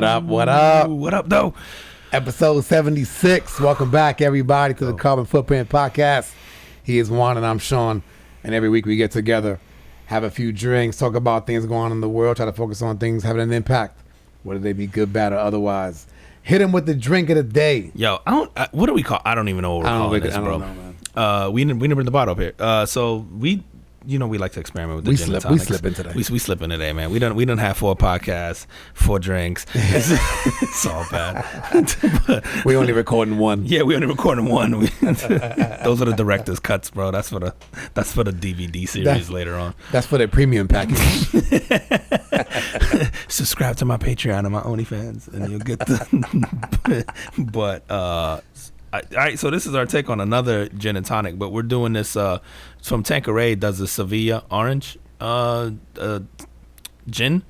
What up? What up? What up, though? Episode 76. Welcome back, everybody, to the Carbon Footprint Podcast. He is Juan and I'm Sean. And every week we get together, have a few drinks, talk about things going on in the world, try to focus on things having an impact, whether they be good, bad, or otherwise. Hit him with the drink of the day. Yo, what do we call? I don't even know what we're calling this, bro. I don't know, man. We didn't bring the bottle up here. So we like to experiment with the gin and We tonics. slip in today. We slip in today, man. We don't have 4 podcasts, 4 drinks. It's all bad. We only recording one. Yeah, we only recording one. Those are the director's cuts, bro. That's for the DVD series later on. That's for the premium package. Subscribe to my Patreon and my OnlyFans, and you'll get the. But all right, so this is our take on another gin and tonic, but we're doing this from Tanqueray. Does the Sevilla Orange gin,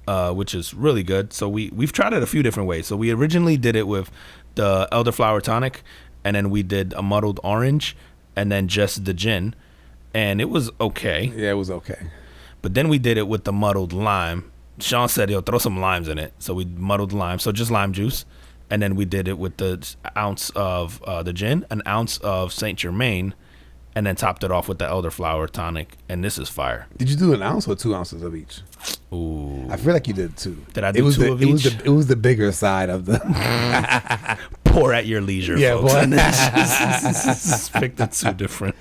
which is really good. So we've tried it a few different ways. So we originally did it with the elderflower tonic, and then we did a muddled orange, and then just the gin, and it was okay. Yeah, it was okay. But then we did it with the muddled lime. Sean said he'll throw some limes in it, so we muddled lime, so just lime juice. And then we did it with the ounce of the gin, an ounce of Saint Germain, and then topped it off with the elderflower tonic. And this is fire. Did you do an ounce or 2 ounces of each? Ooh, I feel like you did 2. Did I do 2 of each? It was the bigger side of the. Pour at your leisure, yeah, folks. Pick the 2 different.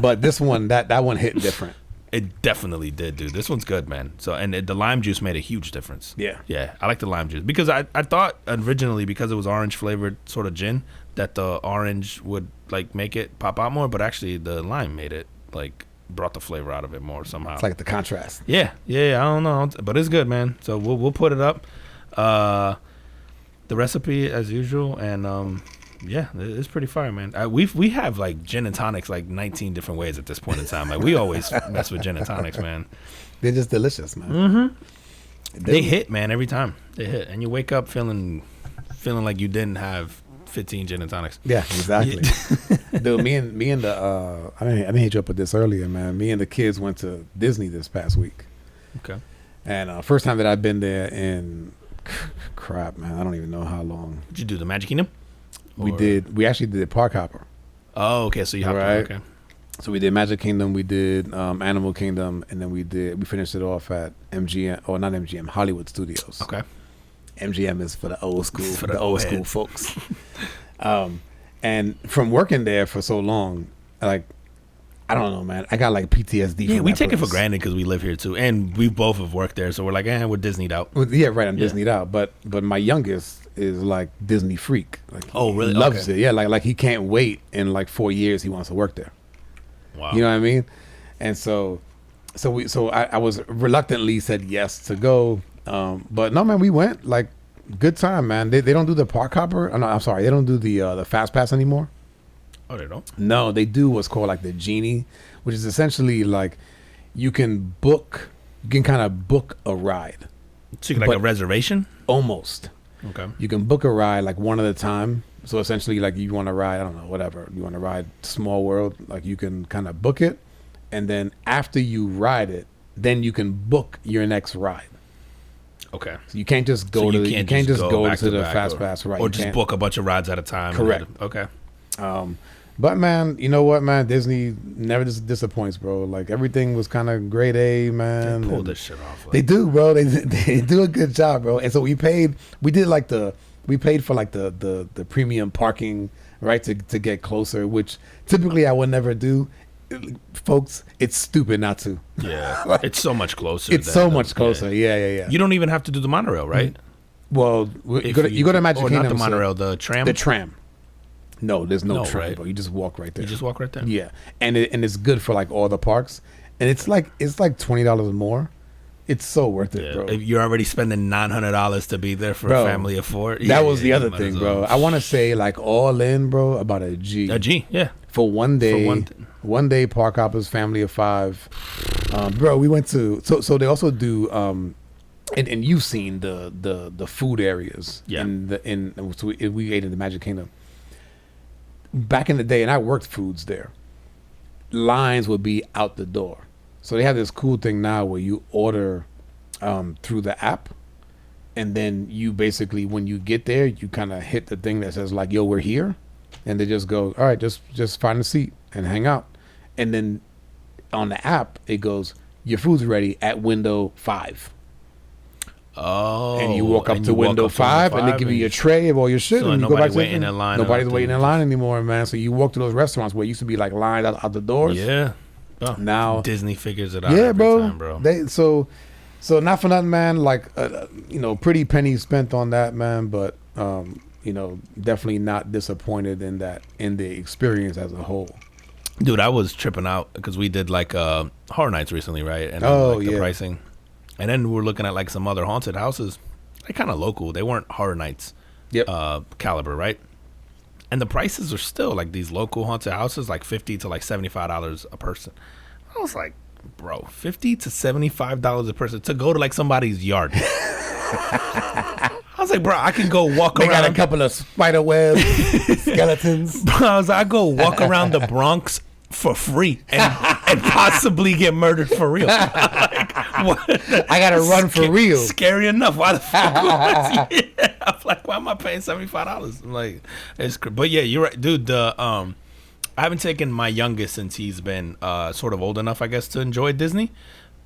But this one, that one hit different. It definitely did, dude. This one's good, man. So, and the lime juice made a huge difference. Yeah. Yeah, I like the lime juice. Because I thought originally, because it was orange flavored sort of gin, that the orange would, like, make it pop out more. But actually, the lime made it, like, brought the flavor out of it more somehow. It's like the contrast. Yeah, I don't know. But it's good, man. So, we'll put it up. The recipe, as usual, and... yeah, it's pretty fire, man. We have like gin and tonics like 19 different ways at this point in time. Like we always mess with gin and tonics, man. They're just delicious, man. Mm-hmm. They hit, man, every time. They hit, and you wake up feeling like you didn't have 15 gin and tonics. Yeah, exactly. Dude, me and the I didn't hit you up with this earlier, man. Me and the kids went to Disney this past week. Okay. And first time that I've been there in crap, man. I don't even know how long. Did you do the Magic Kingdom? We actually did Park Hopper. Oh, okay. So you hopped on, okay. So we did Magic Kingdom, we did Animal Kingdom, and then we finished it off at MGM, or not MGM, Hollywood Studios. Okay. MGM is for the old school, for the old school folks. And from working there for so long, like, I don't know, man. I got like PTSD. Yeah, we take it for granted because we live here too, and we both have worked there, so we're like, we're Disneyed out. Well, yeah, right. I'm Disneyed out, but my youngest is like Disney freak. Like, oh, really? He loves it. Yeah, like he can't wait. In like 4 years, he wants to work there. Wow. You know what I mean? And so I was reluctantly said yes to go, but no, man, we went. Like, good time, man. They don't do the Park Hopper. Oh, no, I'm sorry, they don't do the Fast Pass anymore. Oh, they don't? No, they do what's called like the Genie, which is essentially like you can kind of book a ride. So you can, like, a reservation? Almost. Okay. You can book a ride like one at a time. So essentially, like, you want to ride, I don't know, whatever. You want to ride Small World, like you can kind of book it. And then after you ride it, then you can book your next ride. Okay. So you can't just go to the Fast Pass, right? Or just book a bunch of rides at a time. Correct. Okay. But man, you know what, man? Disney never disappoints, bro. Like, everything was kind of grade A, man. They pulled this shit off. Like. They do, bro. They do a good job, bro. And so we paid for like the premium parking, right, to get closer, which typically I would never do. Folks, it's stupid not to. Yeah, like, it's so much closer. It's so much closer. Yeah. You don't even have to do the monorail, right? Well, you go to Magic Kingdom. Not the monorail, the tram. The tram. No, there's no tram, right? bro. You just walk right there. You just walk right there. Yeah, and it's good for like all the parks, and it's like $20 more. It's so worth it, bro. If you're already spending $900 to be there for a family of 4. That was the other thing, bro. I want to say like all in, bro, about a G. A G, yeah. For one day. One day, Park Hoppers, family of 5. Bro, we went to so they also do and you've seen the food areas. Yeah. So we ate in the Magic Kingdom. Back in the day, and I worked foods there, lines would be out the door. So they have this cool thing now where you order through the app, and then you basically, when you get there, you kind of hit the thing that says like, "Yo, we're here," and they just go, "All right, just find a seat and hang out," and then on the app it goes, "Your food's ready at window 5." Oh, and you walk up to window 5, and they give you your tray of all your shit, so and you go back to waiting in line. Nobody's waiting in line anymore, man. So you walk to those restaurants where it used to be like lines out the doors. Yeah. Oh, now Disney figures it out. Yeah, every bro. time, bro. So not for nothing, man. Like pretty penny spent on that, man. But definitely not disappointed in the experience as a whole. Dude, I was tripping out because we did like horror nights recently, right? And the pricing. And then we're looking at like some other haunted houses. They're kind of local. They weren't horror nights caliber, right? And the prices are still like these local haunted houses, like $50 to like $75 a person. I was like, bro, $50 to $75 a person to go to like somebody's yard. I was like, bro, I can go walk around. They got a couple of spider webs, skeletons. Bro, I was like, I go walk around the Bronx for free and possibly get murdered for real. Like, what? I gotta run for real. Scary enough. Why the fuck? I'm like, why am I paying $75? I'm like, but yeah, you're right, dude. I haven't taken my youngest since he's been sort of old enough, I guess, to enjoy Disney.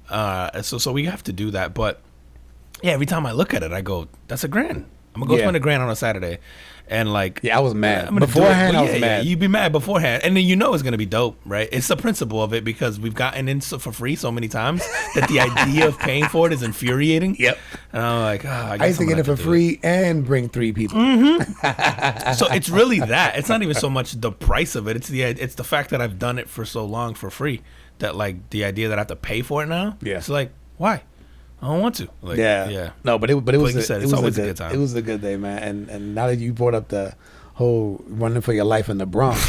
So we have to do that. But yeah, every time I look at it, I go, that's $1,000. I'm gonna go spend $1,000 on a Saturday. And like, I was mad beforehand. I was mad. You'd be mad beforehand, and then it's gonna be dope, right? It's the principle of it because we've gotten in for free so many times that the idea of paying for it is infuriating. Yep. And I'm like, I used to get it for free and bring 3 people. Mm-hmm. So it's really that. It's not even so much the price of it. It's the fact that I've done it for so long for free that like the idea that I have to pay for it now. Yeah. It's like, why? I don't want to. Like, yeah. No, but it was always a good time. It was a good day, man. And now that you brought up the whole running for your life in the Bronx.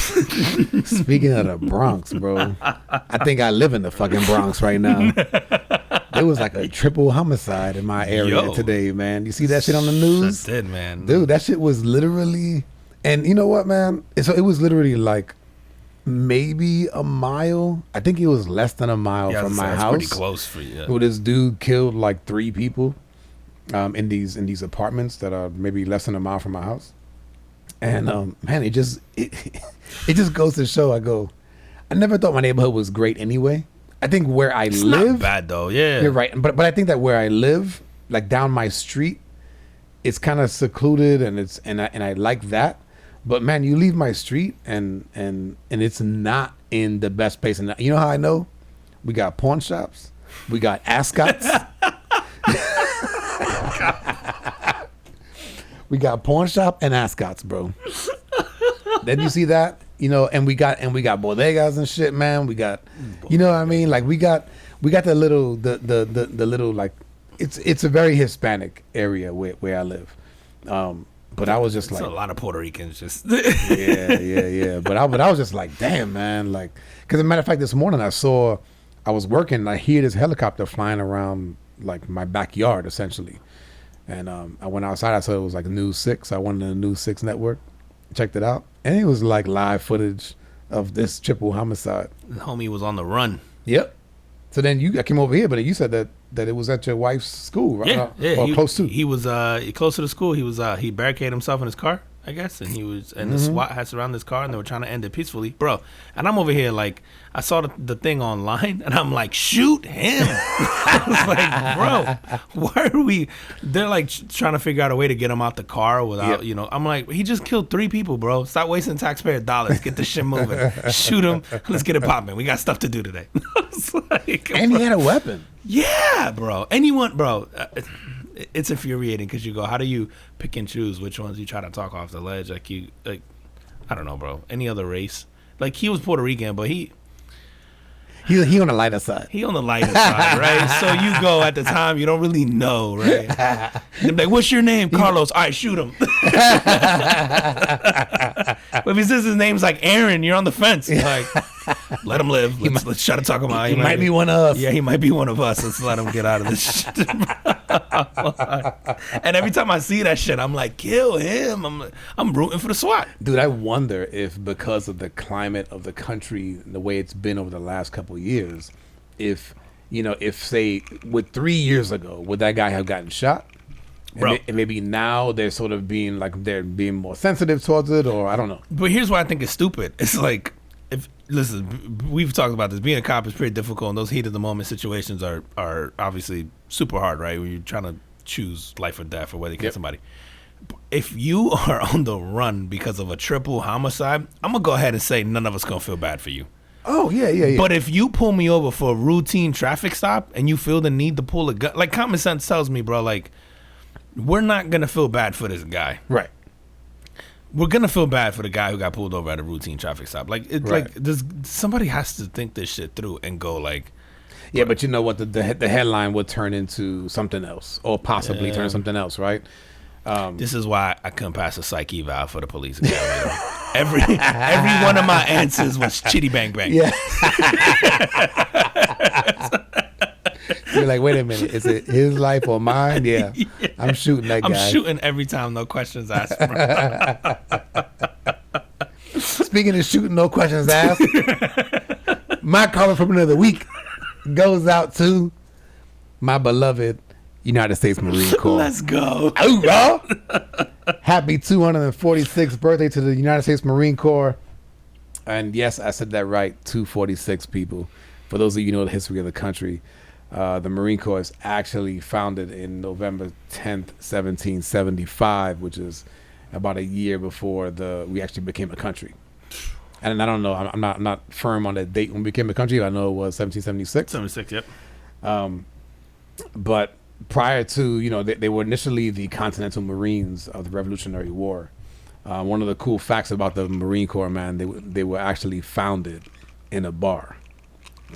Speaking of the Bronx, bro, I think I live in the fucking Bronx right now. There was like a triple homicide in my area today, man. You see that shit on the news? I did, man. Dude, that shit was literally, and you know what, man? So it was literally like maybe a mile. I think it was less than a mile from my house. Pretty close for you. Where this dude killed like 3 people in these apartments that are maybe less than a mile from my house. And man, it just goes to show. I never thought my neighborhood was great anyway. I think where I live, not bad though. Yeah, you're right. But I think that where I live, like down my street, it's kind of secluded and I like that. But man, you leave my street and it's not in the best place. And you know how I know? We got pawn shops. We got ascots. We got pawn shop and ascots, bro. Then you see that? And we got bodegas and shit, man. We got, you know what I mean? Like we got the little like it's a very Hispanic area where I live. But I was just it's like a lot of Puerto Ricans just yeah. But I was just like, damn, man, like, because as a matter of fact, this morning I was working and I hear this helicopter flying around like my backyard essentially, and I went outside. I saw it was like News 6. I went on the News 6 network, checked it out, and it was like live footage of this triple homicide. The homie was on the run. Yep. So then I came over here, but you said that it was at your wife's school, right? Yeah. Or close to. He was close to the school. He was he barricaded himself in his car, I guess, and he was the SWAT had surrounded his car and they were trying to end it peacefully, bro. And I'm over here like I saw the thing online and I'm like, shoot him. I was like, bro, why are we? They're like trying to figure out a way to get him out the car without I'm like, he just killed 3 people, bro. Stop wasting taxpayer dollars. Get this shit moving. Shoot him. Let's get it popping. We got stuff to do today. Like, and he had a weapon. Yeah, bro. Anyone, bro. It's infuriating because you go, how do you pick and choose which ones you try to talk off the ledge? Like I don't know, bro. Any other race? Like he was Puerto Rican, but he on the lighter side. He on the lighter side, right? So you go at the time you don't really know, right? They're like, what's your name, Carlos? All right, shoot him. But if he says his name's like Aaron, you're on the fence. Like, let him live. Let's try to talk him out. He might be one of us. Yeah, he might be one of us. Let's let him get out of this shit. And every time I see that shit, I'm like, kill him. I'm rooting for the SWAT. Dude, I wonder if because of the climate of the country, the way it's been over the last couple of years, if say with 3 years ago, would that guy have gotten shot? Bro. And maybe now they're sort of being like they're being more sensitive towards it, or I don't know. But here's why I think it's stupid. It's like, listen, we've talked about this. Being a cop is pretty difficult, and those heat of the moment situations are obviously super hard, right? When you're trying to choose life or death or whether you kill somebody. If you are on the run because of a triple homicide, I'm gonna go ahead and say none of us gonna feel bad for you. Oh yeah. But if you pull me over for a routine traffic stop and you feel the need to pull a gun, like common sense tells me, bro, like we're not gonna feel bad for this guy. Right. We're gonna feel bad for the guy who got pulled over at a routine traffic stop. Like it's like somebody has to think this shit through and go like. Yeah, but you know what? The headline would turn into something else, or possibly turn something else, right? This is why I couldn't pass a psych eval for the police academy. every one of my answers was chitty bang bang. Yeah. You're like, wait a minute, is it his life or mine? Yeah. I'm shooting that guy. I'm shooting every time, no questions asked. Speaking of shooting, no questions asked, my comment from another week goes out to my beloved United States Marine Corps. Let's go. Oh, bro. Happy 246th birthday to the United States Marine Corps. And yes, I said that right, 246 people. For those of you who know the history of the country, the Marine Corps is actually founded in November 10th, 1775, which is about a year before we actually became a country. And I don't know, I'm not firm on the date when we became a country. I know it was 1776. 76, yep. But prior to, they were initially the Continental Marines of the Revolutionary War. One of the cool facts about the Marine Corps, man, they were actually founded in a bar.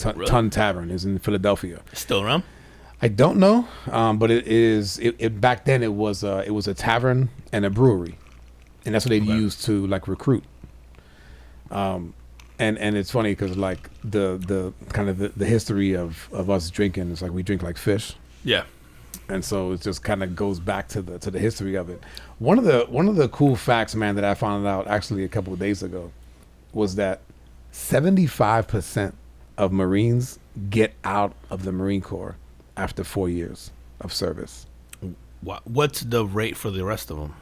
Really? Ton Tavern is in Philadelphia. Still around? I don't know, but it is. It back then it was a tavern and a brewery, and that's what they used to like recruit. And it's funny because like the kind of the history of us drinking is like we drink like fish. Yeah. And so it just kind of goes back to the history of it. One of the cool facts, man, that I found out actually a couple of days ago was that 75% of Marines get out of the Marine Corps after 4 years of service. What's the rate for the rest of them?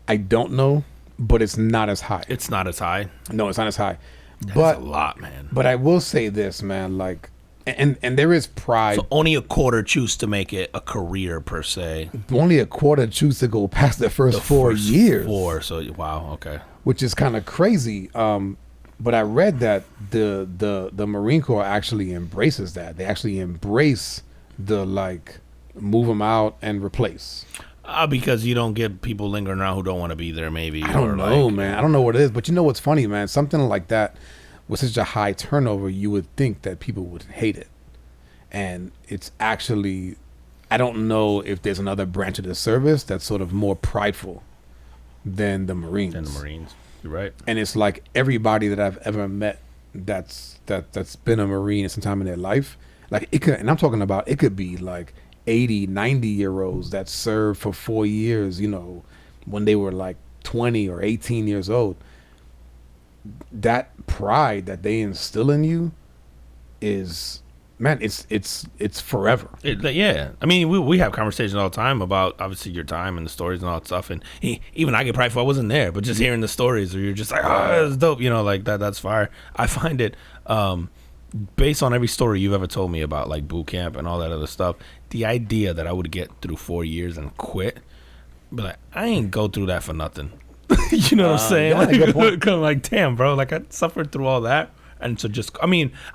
I don't know, but it's not as high. It's not as high? No, it's not as high. That's a lot, man. But I will say this, man, like, and there is pride. So only a quarter choose to make it a career per se. Only a quarter choose to go past the first 4 years. So wow, okay. Which is kind of crazy. But I read that the Marine Corps actually embraces that. They actually embrace the like move them out and replace. Because you don't get people lingering around who don't want to be there, maybe. I don't know, like, man. I don't know what it is. But you know what's funny, man? Something like that with such a high turnover, you would think that people would hate it. And it's actually, I don't know if there's another branch of the service that's sort of more prideful than the Marines. You're right. And it's like everybody that I've ever met that's been a Marine at some time in their life, like it could, and I'm talking about it could be like 80, 90-year-olds that served for 4 years, when they were like 20 or 18 years old. That pride that they instill in you is, man, it's forever. Yeah. I mean, we have conversations all the time about obviously your time and the stories and all that stuff. And even I get prideful. I wasn't there, but just hearing the stories where you're just like, oh, that's dope. Like that's fire. I find it, based on every story you've ever told me about like boot camp and all that other stuff, the idea that I would get through 4 years and quit, but like, I ain't go through that for nothing. You know what I'm saying? Like, damn, bro, like I suffered through all that. And so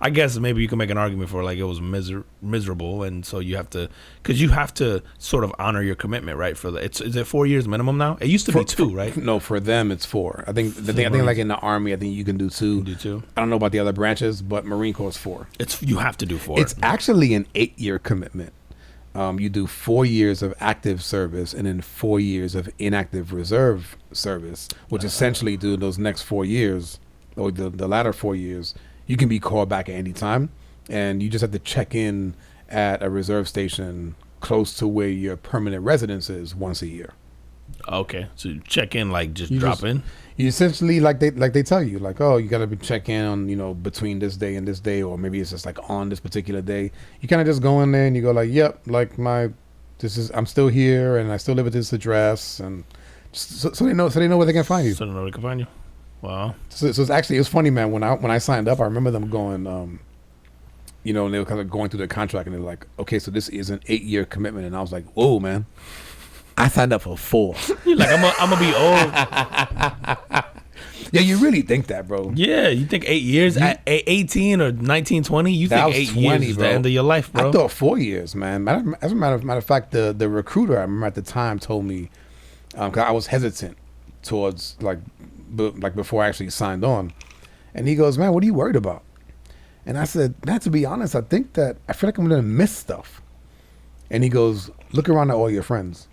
I guess maybe you can make an argument for like it was miserable, and so you have to sort of honor your commitment, right? Is it 4 years minimum now? It used to be 2, right? No, for them it's 4. I think like in the Army, I think you can do 2. Do 2. I don't know about the other branches, but Marine Corps is 4. You have to do 4. It's actually an 8-year commitment. You do 4 years of active service and then 4 years of inactive reserve service, which essentially do those next 4 years. Or the latter 4 years, you can be called back at any time, and you just have to check in at a reserve station close to where your permanent residence is once a year. Okay, so you check in, like just drop in. You essentially like they tell you, like, oh, you got to be check in on between this day and this day, or maybe it's just like on this particular day. You kind of just go in there and you go like, yep, like my I'm still here, and I still live at this address, and so they know where they can find you. So they know where they can find you. Wow. So it was funny, man. When I signed up, I remember them going, and they were kind of going through the contract, and they're like, okay, so this is an 8-year commitment, and I was like, whoa, man, I signed up for 4. You're like, I'm gonna be old. Yeah, you really think that, bro? Yeah, you think 8 years at 18 or 19, 20? You think 8 years is the end of your life, bro? I thought 4 years, man. As a matter of fact, the recruiter I remember at the time told me, because I was hesitant towards like before I actually signed on, and he goes, "Man, what are you worried about?" And I said, "Man, to be honest, I feel like I'm gonna miss stuff." And he goes, "Look around at all your friends.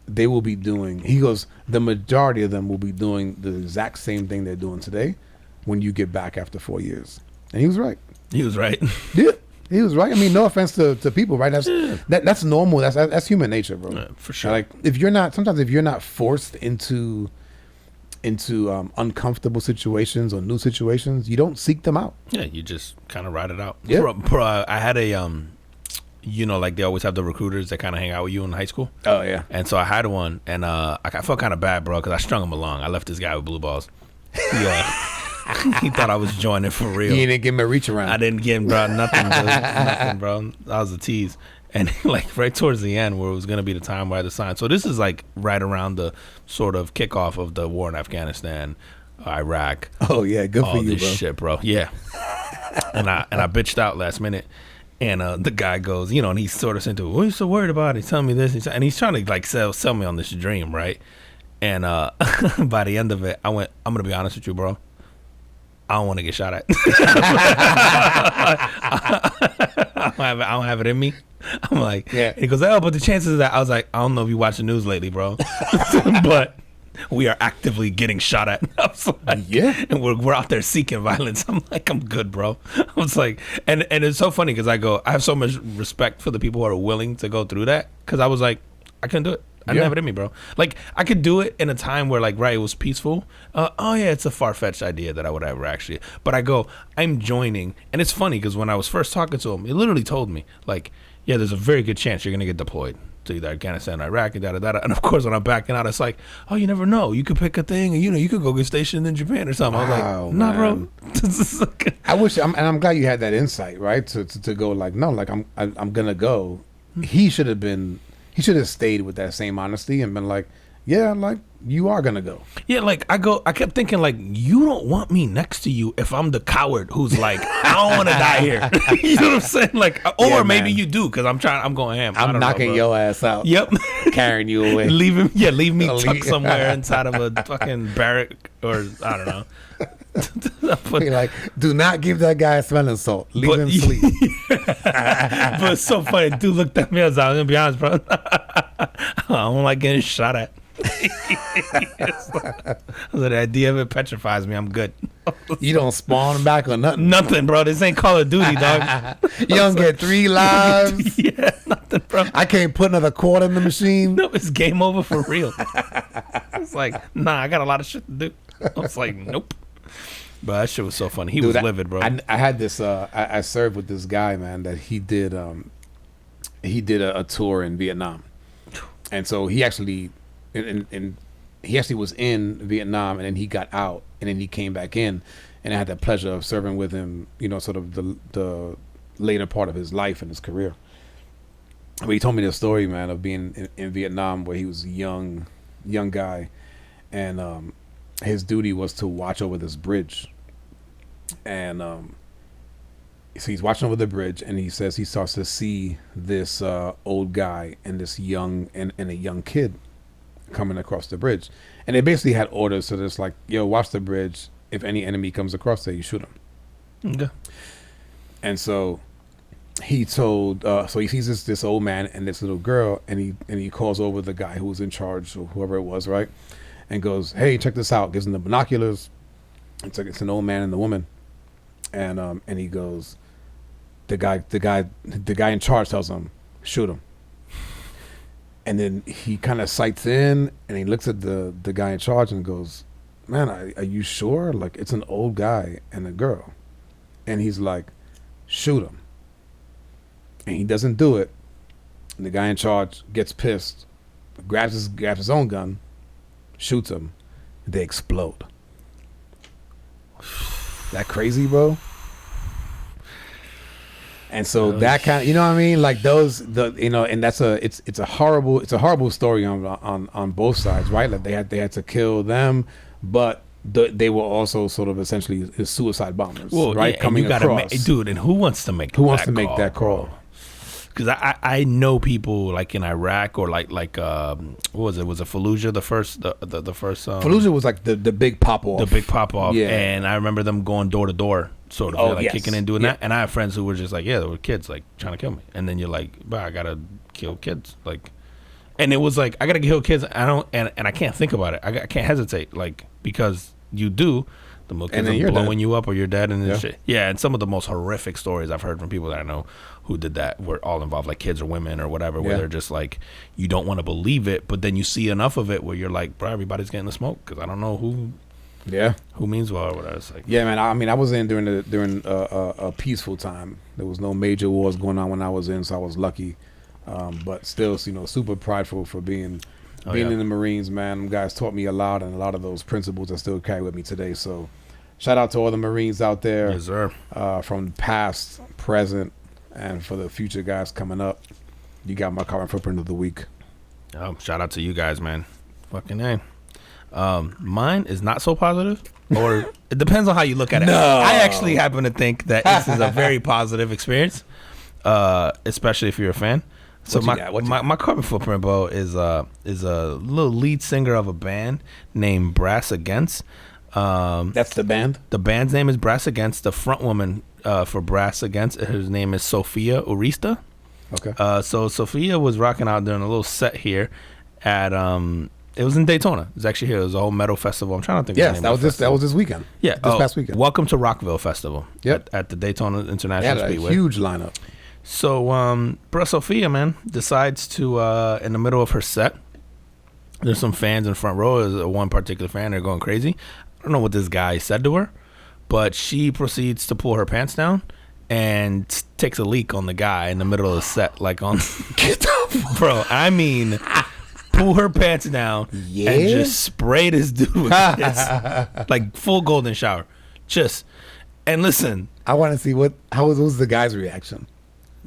They will be doing," he goes, "the majority of them will be doing the exact same thing they're doing today when you get back after 4 years." And he was right. He was right. Yeah, he was right. I mean, no offense to people, right? That's normal. That's human nature, bro. Yeah, for sure. Like if you're not forced into uncomfortable situations or new situations, you don't seek them out. Yeah, you just kind of ride it out. Yeah. Bro, I had a like they always have the recruiters that kind of hang out with you in high school. Oh yeah. And so I had one, and I felt kind of bad, bro, because I strung him along. I left this guy with blue balls. Yeah. He thought I was joining for real. You didn't give him a reach around. I didn't give him, bro, nothing, bro. That was a tease. And like right towards the end, where it was gonna be the time where I had to sign. So this is like right around the sort of kickoff of the war in Afghanistan, Iraq. Oh yeah, good for you, this bro. Shit, bro. Yeah. and I bitched out last minute. And the guy goes, and he's sort of saying to me, "What are you so worried about?" He's telling me this, and he's trying to like sell me on this dream, right? And by the end of it, I went, "I'm gonna be honest with you, bro. I don't want to get shot at. I don't have it in me." I'm like, yeah. He goes, "Oh, but the chances of that," I was like, "I don't know if you watch the news lately, bro, but we are actively getting shot at." I was like, yeah, and we're out there seeking violence. I'm like, I'm good, bro. I was like, and it's so funny because I have so much respect for the people who are willing to go through that, because I was like, I couldn't do it. I didn't have it in me, bro. Like, I could do it in a time where, like, right, it was peaceful. Oh, yeah, it's a far-fetched idea that I would ever actually. But I'm joining. And it's funny because when I was first talking to him, he literally told me, like, yeah, there's a very good chance you're going to get deployed to either Afghanistan or Iraq and da-da-da. And, of course, when I'm backing out, it's like, oh, you never know. You could pick a thing and, you could go get stationed in Japan or something. I was like, nah, bro. I wish, and I'm glad you had that insight, right? To go like, no, like, I'm going to go. He should have stayed with that same honesty and been like, yeah, like, you are gonna go. Yeah, like I kept thinking, like, you don't want me next to you if I'm the coward who's like, I don't want to die here. You know what I'm saying? Like, or yeah, maybe you do, because I'm going ham. I'm knocking your ass out. Yep. Carrying you away. Leave me tucked somewhere inside of a fucking barrack, or I don't know. But, like, do not give that guy a smelling salt. Leave him sleep. But it's so funny. Dude looked at me. I was like, I'm gonna be honest, bro. I don't like getting shot at. The idea of it petrifies me. I'm good. You don't spawn back or nothing. Nothing, bro. This ain't Call of Duty, dog. You don't get 3 lives. Yeah, nothing, bro. I can't put another quarter in the machine. No, it's game over for real. It's like, nah, I got a lot of shit to do. I was like, nope. But that shit was so funny. He was livid, bro. I had this. I served with this guy, man. That he did a tour in Vietnam, and so he actually, he actually was in Vietnam, and then he got out, and then he came back in, and I had the pleasure of serving with him. Sort of the later part of his life and his career. But he told me the story, man, of being in Vietnam, where he was a young guy, and his duty was to watch over this bridge. And so he's watching over the bridge, and he says he starts to see this old guy and this young and a young kid coming across the bridge, and they basically had orders. So it's like, yo, watch the bridge. If any enemy comes across there, you shoot him. Okay. And so he told, so he sees this old man and this little girl, and he calls over the guy who was in charge, or whoever it was, right, and goes, hey, check this out. Gives him the binoculars. It's an old man and the woman. And he goes, the guy in charge tells him, shoot him. And then he kind of sights in, and he looks at the guy in charge and goes, man, are you sure? Like, it's an old guy and a girl. And he's like, shoot him. And he doesn't do it. And the guy in charge gets pissed, grabs his own gun, shoots him, and they explode. That crazy, bro? And so that kind of, you know what I mean? Like and that's it's a horrible story on both sides, right? Like they had to kill them, but they were also sort of essentially suicide bombers, right? Yeah, coming across, dude. And who wants to make that call? Because I know people like in Iraq or like what was it? Was it Fallujah the first? The first Fallujah was like the big pop off. The big pop off. Yeah. And I remember them going door to door, sort of yes. kicking and doing that. And I have friends who were just like, yeah, there were kids like trying to kill me. And then you're like, bro, I gotta kill kids. Like, and it was like I gotta kill kids. And I can't think about it. I can't hesitate, like, because you do. The more kids are blowing you up or you're dead and this shit. Yeah, and some of the most horrific stories I've heard from people that I know who did that were all involved, like kids or women or whatever, where they're just like, you don't want to believe it, but then you see enough of it where you're like, bro, everybody's getting the smoke because I don't know who means well or whatever. It's like, yeah, man. I mean, I was in during a peaceful time. There was no major wars going on when I was in, so I was lucky. But still, super prideful for being in the Marines, man. Them guys taught me a lot, and a lot of those principles I still carry with me today. So shout out to all the Marines out there. Yes, sir. From the past, present, and for the future guys coming up. You got my carbon footprint of the week. Oh, shout out to you guys, man. Fucking A. Mine is not so positive, or it depends on how you look at it. No. I actually happen to think that this is a very positive experience, especially if you're a fan. So my carbon footprint, bro, is a little lead singer of a band named Brass Against. That's the band? The band's name is Brass Against. The front woman for Brass Against, her name is Sofia Urista. Okay. So Sophia was rocking out during a little set here at it was in Daytona. It was actually here. It was a whole metal festival. I'm trying to think. Yes, that was this weekend. Yeah, this past weekend. Welcome to Rockville Festival. Yep. At the Daytona International Speedway. Huge lineup. So, bro, Sophia, man, decides to in the middle of her set. There's some fans in the front row. There's one particular fan. They're going crazy. I don't know what this guy said to her, but she proceeds to pull her pants down and takes a leak on the guy in the middle of the set, like on. Bro, I mean, pull her pants down and just spray this dude with piss, like full golden shower. And listen, I want to see what was the guy's reaction.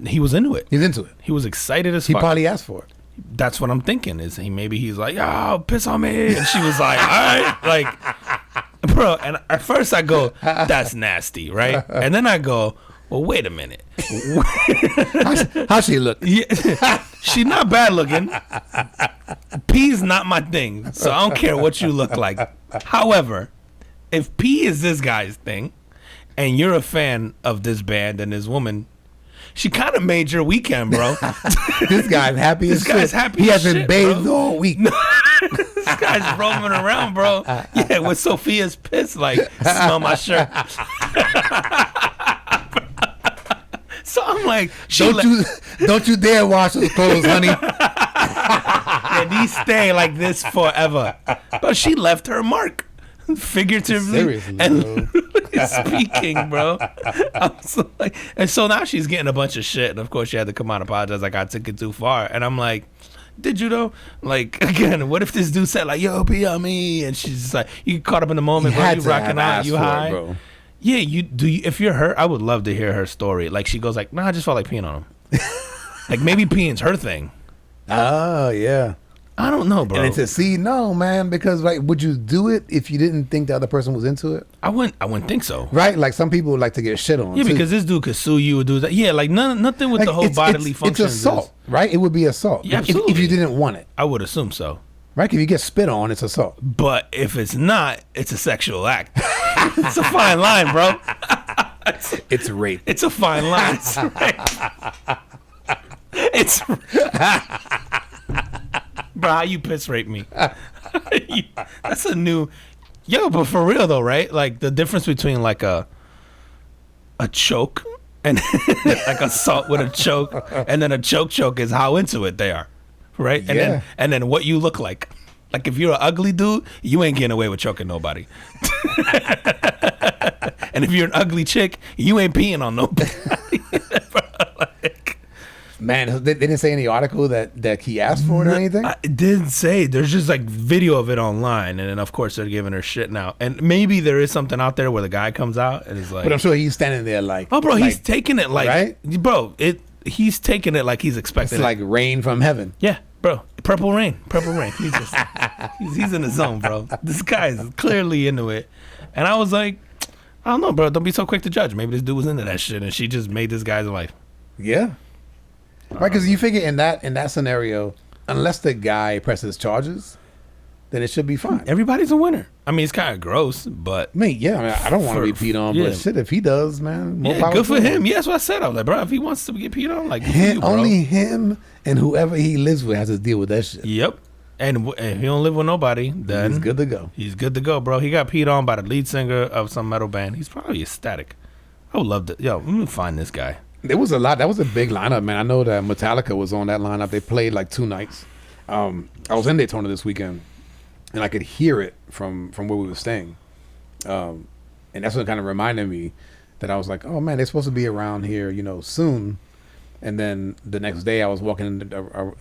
He was into it. He's into it. He was excited as fuck. He probably asked for it. That's what I'm thinking. Is he's like, "Yo, piss on me," and she was like, "All right," like, bro. And at first I go, "That's nasty," right? And then I go, "Well, wait a minute. How she look? Yeah, she not bad looking. Pee's not my thing, so I don't care what you look like. However, if pee is this guy's thing, and you're a fan of this band and this woman." She kind of made your weekend, bro. This guy's happy as shit. This guy's happy He as hasn't shit, bathed bro. all week. This guy's roaming around, bro. Yeah, with Sophia's piss, like, smell my shirt. So I'm like, don't you dare wash those clothes, honey. Yeah, these stay like this forever. But she left her mark. Figuratively. Seriously, and speaking, bro. And so now she's getting a bunch of shit, and of course she had to come out and apologize, like I took it too far. And I'm like, did you though? Like, again, what if this dude said like, "Yo, pee on me," and she's just like, you caught up in the moment, bro, you rocking out, you high, bro. Yeah, if you're her, I would love to hear her story. Like, she goes like, "Nah, I just felt like peeing on him." Like, maybe peeing's her thing. Oh yeah. I don't know, bro. And it's no, man, because like, would you do it if you didn't think the other person was into it? I wouldn't think so. Right? Like some people would like to get shit on. Yeah, too. because this dude could sue you or do that. Yeah, like nothing with like the whole bodily functions. It's assault, right? It would be assault. Yeah, absolutely. If you didn't want it. I would assume so. Right? If you get spit on, it's assault. But if it's not, it's a sexual act. It's a fine line, bro. It's rape. It's a fine line. It's rape. It's bro, how you piss rape me? That's a new but for real though, right? Like the difference between like a choke and like assault with a choke, and then a choke is how into it they are, right? And then what you look like. Like if you're an ugly dude, you ain't getting away with choking nobody. And if you're an ugly chick, you ain't peeing on nobody. Man, they didn't say any article that he asked for it or anything? It didn't say. There's just like video of it online, and then of course they're giving her shit now. And maybe there is something out there where the guy comes out and is like, but I'm sure he's standing there like, oh, bro, like, he's taking it like, right? Bro, he's taking it like he's expecting it's like rain from heaven. Yeah, bro, purple rain. He's just, he's in the zone, bro. This guy is clearly into it, and I was like, I don't know, bro. Don't be so quick to judge. Maybe this dude was into that shit, and she just made this guy's life. Yeah. Right, because you figure in that scenario, unless the guy presses charges, then it should be fine. Everybody's a winner. I mean, it's kind of gross, but I don't want to be peed on, but shit, if he does, man, more power good for him. him. Yeah, that's what I said. I was like, bro, if he wants to get peed on, like, only him and whoever he lives with has to deal with that shit. Yep. And if he don't live with nobody, then he's good to go. He's good to go, bro. He got peed on by the lead singer of some metal band. He's probably ecstatic. I would love to. Yo, let me find this guy. There was a lot. That was a big lineup, man. I know that Metallica was on that lineup. They played like 2 nights. I was in Daytona this weekend, and I could hear it from where we were staying. And that's what kind of reminded me that I was like, oh man, they're supposed to be around here, soon. And then the next day, I was walking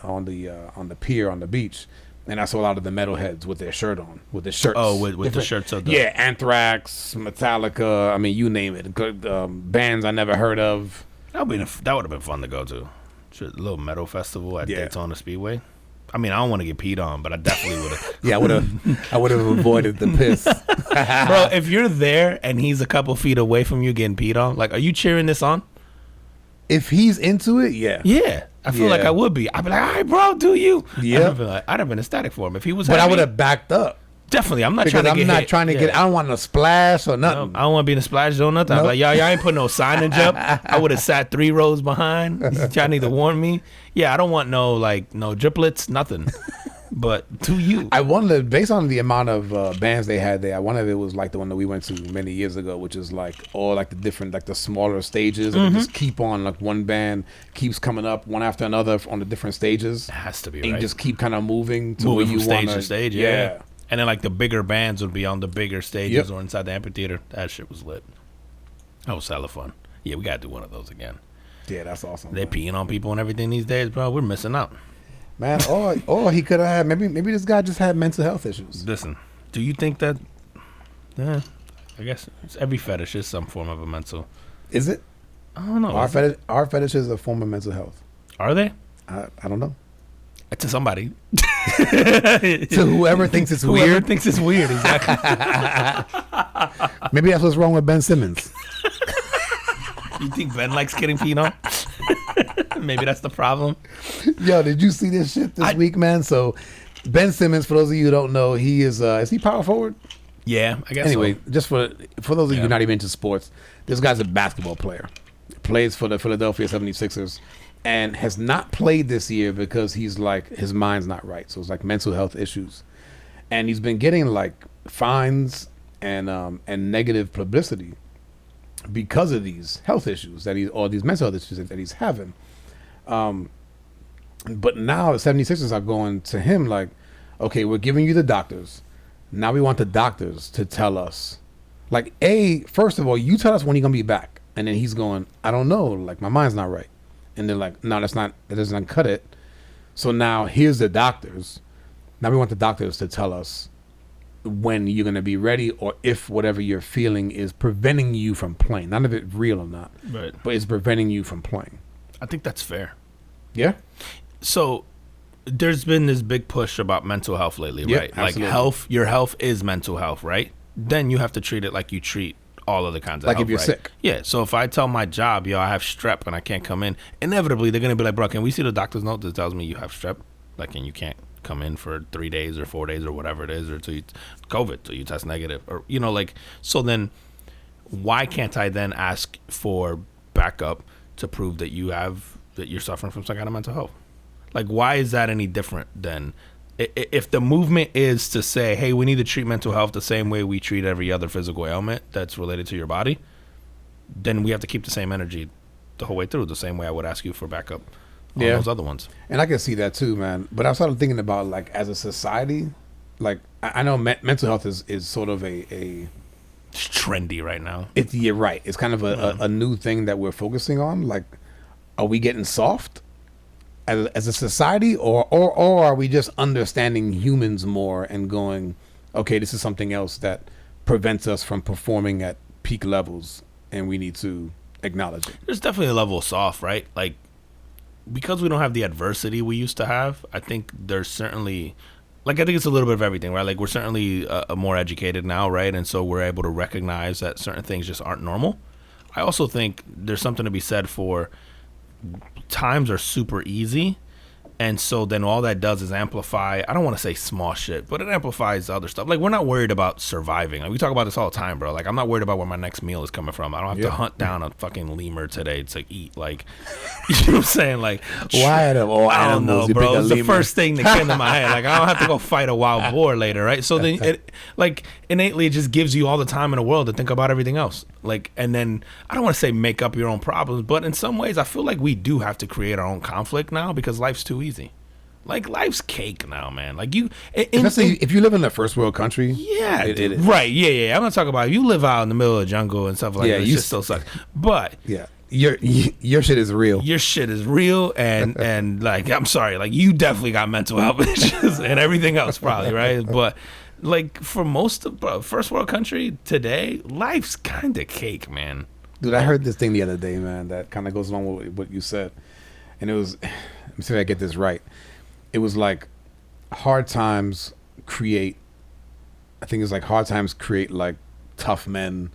on the pier on the beach, and I saw a lot of the metalheads with their shirts. Oh, with the shirts of the... Yeah, Anthrax, Metallica. I mean, you name it. Bands I never heard of. That would have been fun to go to. A little metal festival at Daytona Speedway. I mean, I don't want to get peed on, but I definitely would have. Yeah, I would have avoided the piss. Bro, if you're there and he's a couple feet away from you getting peed on, like, are you cheering this on? If he's into it, yeah. Yeah. I feel like I would be. I'd be like, all right, bro, do you? Yeah. I'd have been ecstatic for him. If he was But happy, I would have backed up. Definitely. I'm not because trying to get I'm not hit. trying to get, I don't want no splash or nothing. No, I don't want to be in a splash zone, nothing. Nope. I'm like, y'all ain't put no signage up. I would have sat 3 rows behind. Y'all need to warn me. Yeah, I don't want no driplets, nothing. But to you. I wondered, based on the amount of bands they had there, I wonder if it was like the one that we went to many years ago, which is like all like the different, like the smaller stages. And they just keep on, like one band keeps coming up one after another on the different stages. It has to be, and right? You just keep kind of moving to moving where you from stage want to stage, yeah. And then like the bigger bands would be on the bigger stages or inside the amphitheater. That shit was lit. That was hella fun. Yeah, we gotta do one of those again. Yeah, that's awesome. They're peeing on people and everything these days, bro. We're missing out. Man, or he could have had, maybe this guy just had mental health issues. Listen, do you think that, I guess every fetish is some form of a mental. Is it? I don't know. Our fetish is a form of mental health. Are they? I don't know. To somebody. To whoever thinks it's weird. Whoever thinks it's weird, exactly. Maybe that's what's wrong with Ben Simmons. You think Ben likes getting peed on? Maybe that's the problem. Yo, did you see this shit this week, man? So Ben Simmons, for those of you who don't know, he is he power forward? Yeah, I guess. Anyway, so. just for those of you who are not even into sports, this guy's a basketball player. Plays for the Philadelphia 76ers and has not played this year because he's like, his mind's not right. So it's like mental health issues. And he's been getting like fines and negative publicity because of these health issues or these mental health issues that he's having. But now the 76ers are going to him like, okay, we're giving you the doctors. Now we want the doctors to tell us. Like, first of all, you tell us when you're going to be back. And then he's going, I don't know. Like, my mind's not right. And they're like, no, that doesn't cut it. So now here's the doctors. Now we want the doctors to tell us when you're going to be ready or if whatever you're feeling is preventing you from playing. None of it real or not. Right. But it's preventing you from playing. I think that's fair. Yeah? So there's been this big push about mental health lately, right? Absolutely. Like your health is mental health, right? Then you have to treat it like you treat all other kinds of like health, if you're right? sick. Yeah. So if I tell my job, I have strep and I can't come in, inevitably they're going to be like, bro, can we see the doctor's note that tells me you have strep? Like, and you can't come in for 3 days or 4 days or whatever it is, or till you COVID, till you test negative, or, so then why can't I then ask for backup to prove that you're suffering from some kind of mental health? Like, why is that any different than if the movement is to say, hey, we need to treat mental health the same way we treat every other physical ailment that's related to your body, then we have to keep the same energy the whole way through, the same way I would ask you for backup on those other ones. And I can see that too, man. But I started thinking about, like, as a society, like, I know mental health is sort of a it's trendy right now. You're right. It's kind of a new thing that we're focusing on. Like, are we getting soft? as a society, or are we just understanding humans more and going, okay, this is something else that prevents us from performing at peak levels, and we need to acknowledge it. There's definitely a level of soft, right? Like, because we don't have the adversity we used to have, I think there's certainly, like, I think it's a little bit of everything, right? Like, we're certainly more educated now, right? And so we're able to recognize that certain things just aren't normal. I also think there's something to be said for times are super easy. And so then all that does is amplify, I don't want to say small shit, but it amplifies other stuff. Like, we're not worried about surviving. Like, we talk about this all the time, bro. Like, I'm not worried about where my next meal is coming from. I don't have to hunt down a fucking lemur today to eat. Like, you know what I'm saying? Like, why out of all I don't know, animals, bro. It's the first thing that came to my head. Like, I don't have to go fight a wild boar later, right? So then it, like, innately, it just gives you all the time in the world to think about everything else. Like, and then I don't want to say make up your own problems, but in some ways, I feel like we do have to create our own conflict now because life's too easy. Like, life's cake now, man. Like, you, especially if you live in a first world country. Yeah, it is. Right. Yeah. I'm not talking about you live out in the middle of the jungle and stuff like that. It just still sucks. But yeah, your shit is real. Your shit is real, and like, I'm sorry, like, you definitely got mental health issues and everything else, probably, right? But like, for most of first world country today, life's kind of cake, man. Dude, I heard this thing the other day, man, that kind of goes along with what you said, and it was, let me see if I get this right. It was like hard times create, I think it's like hard times create like tough men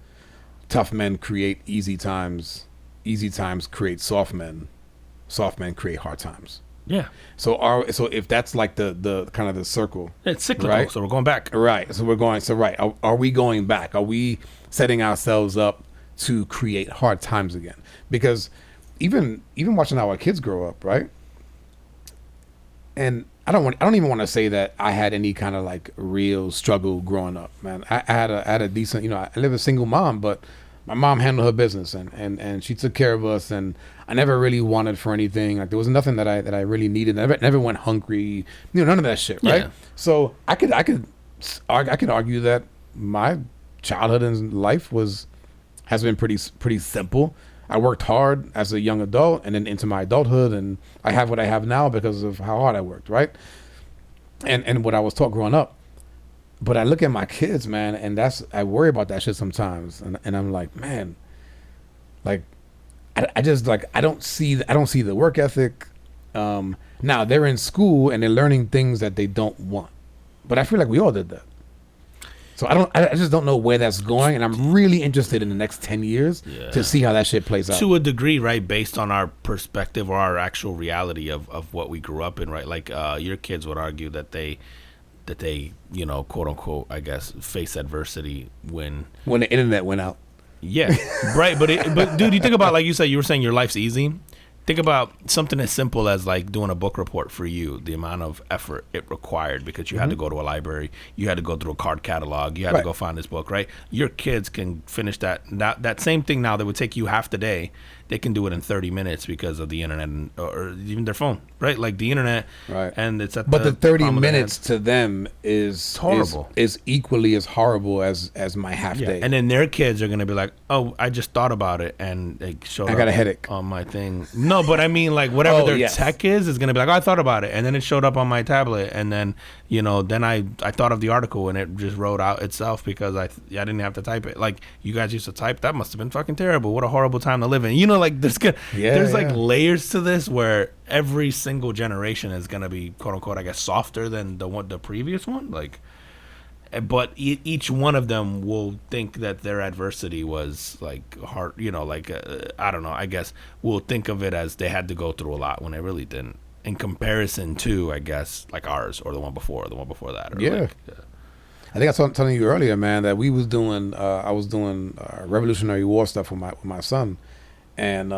create easy times create soft men create hard times. Yeah. So if that's like the kind of the circle, it's cyclical, right? So we're going back. Right. So are we going back? Are we setting ourselves up to create hard times again? Because even watching our kids grow up, right? And I don't even want to say that I had any kind of like real struggle growing up, man. I had a decent, I live a single mom, but my mom handled her business and she took care of us, and I never really wanted for anything. Like, there was nothing that I really needed. Never went hungry, none of that shit, right? Yeah. So I could argue that my childhood and life has been pretty simple. I worked hard as a young adult and then into my adulthood, and I have what I have now because of how hard I worked, right? And what I was taught growing up. But I look at my kids, man, and I worry about that shit sometimes, and I'm like, man, like, I just like I don't see the work ethic. Now they're in school and they're learning things that they don't want, but I feel like we all did that. So I just don't know where that's going, and I'm really interested in the next 10 years to see how that shit plays out. To a degree, right, based on our perspective or our actual reality of what we grew up in, right? Like, your kids would argue that they quote unquote, I guess, face adversity when the internet went out. Yeah, right. But dude, you think about, like you were saying your life's easy. Think about something as simple as like doing a book report for you, the amount of effort it required because you had to go to a library, you had to go through a card catalog, you had to go find this book, right? Your kids can finish that same thing now that would take you half the day. They can do it in 30 minutes because of the internet or even their phone, right? Like the internet, right? And it's but the 30 minutes to them is horrible. Is equally as horrible as my half day. And then their kids are gonna be like, "Oh, I just thought about it, and it showed I got a headache on my thing." No, but I mean, like, whatever their tech is gonna be like, "Oh, I thought about it," and then it showed up on my tablet, and then then I thought of the article, and it just wrote out itself because I didn't have to type it. Like, you guys used to type. That must have been fucking terrible. What a horrible time to live in. Like, there's like layers to this where every single generation is gonna be, quote unquote, I guess, softer than the previous one. Like, but each one of them will think that their adversity was like hard. I don't know. I guess we'll think of it as they had to go through a lot when they really didn't. In comparison to, I guess, like ours or the one before that. Or I think I was telling you earlier, man, that I was doing Revolutionary War stuff with my son, and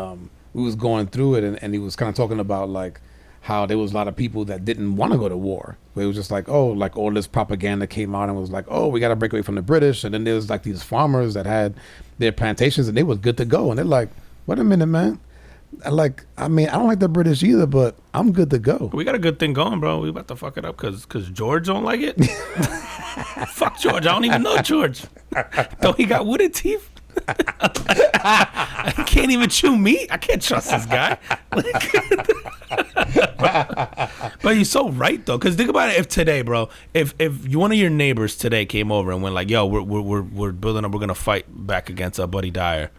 we was going through it, and he was kind of talking about like how there was a lot of people that didn't want to go to war. It was just like, oh, like all this propaganda came out and was like, oh, we got to break away from the British, and then there was like these farmers that had their plantations and they was good to go, and they're like, wait a minute, man. I mean, I don't like the British either, but I'm good to go. We got a good thing going, bro. We about to fuck it up because George don't like it. Fuck George. I don't even know George. Though he got wooden teeth. I can't even chew meat. I can't trust this guy. But you're so right though, because think about it. If today, bro, if one of your neighbors today came over and went like, "Yo, we're building up, we're gonna fight back against Buddy Dyer,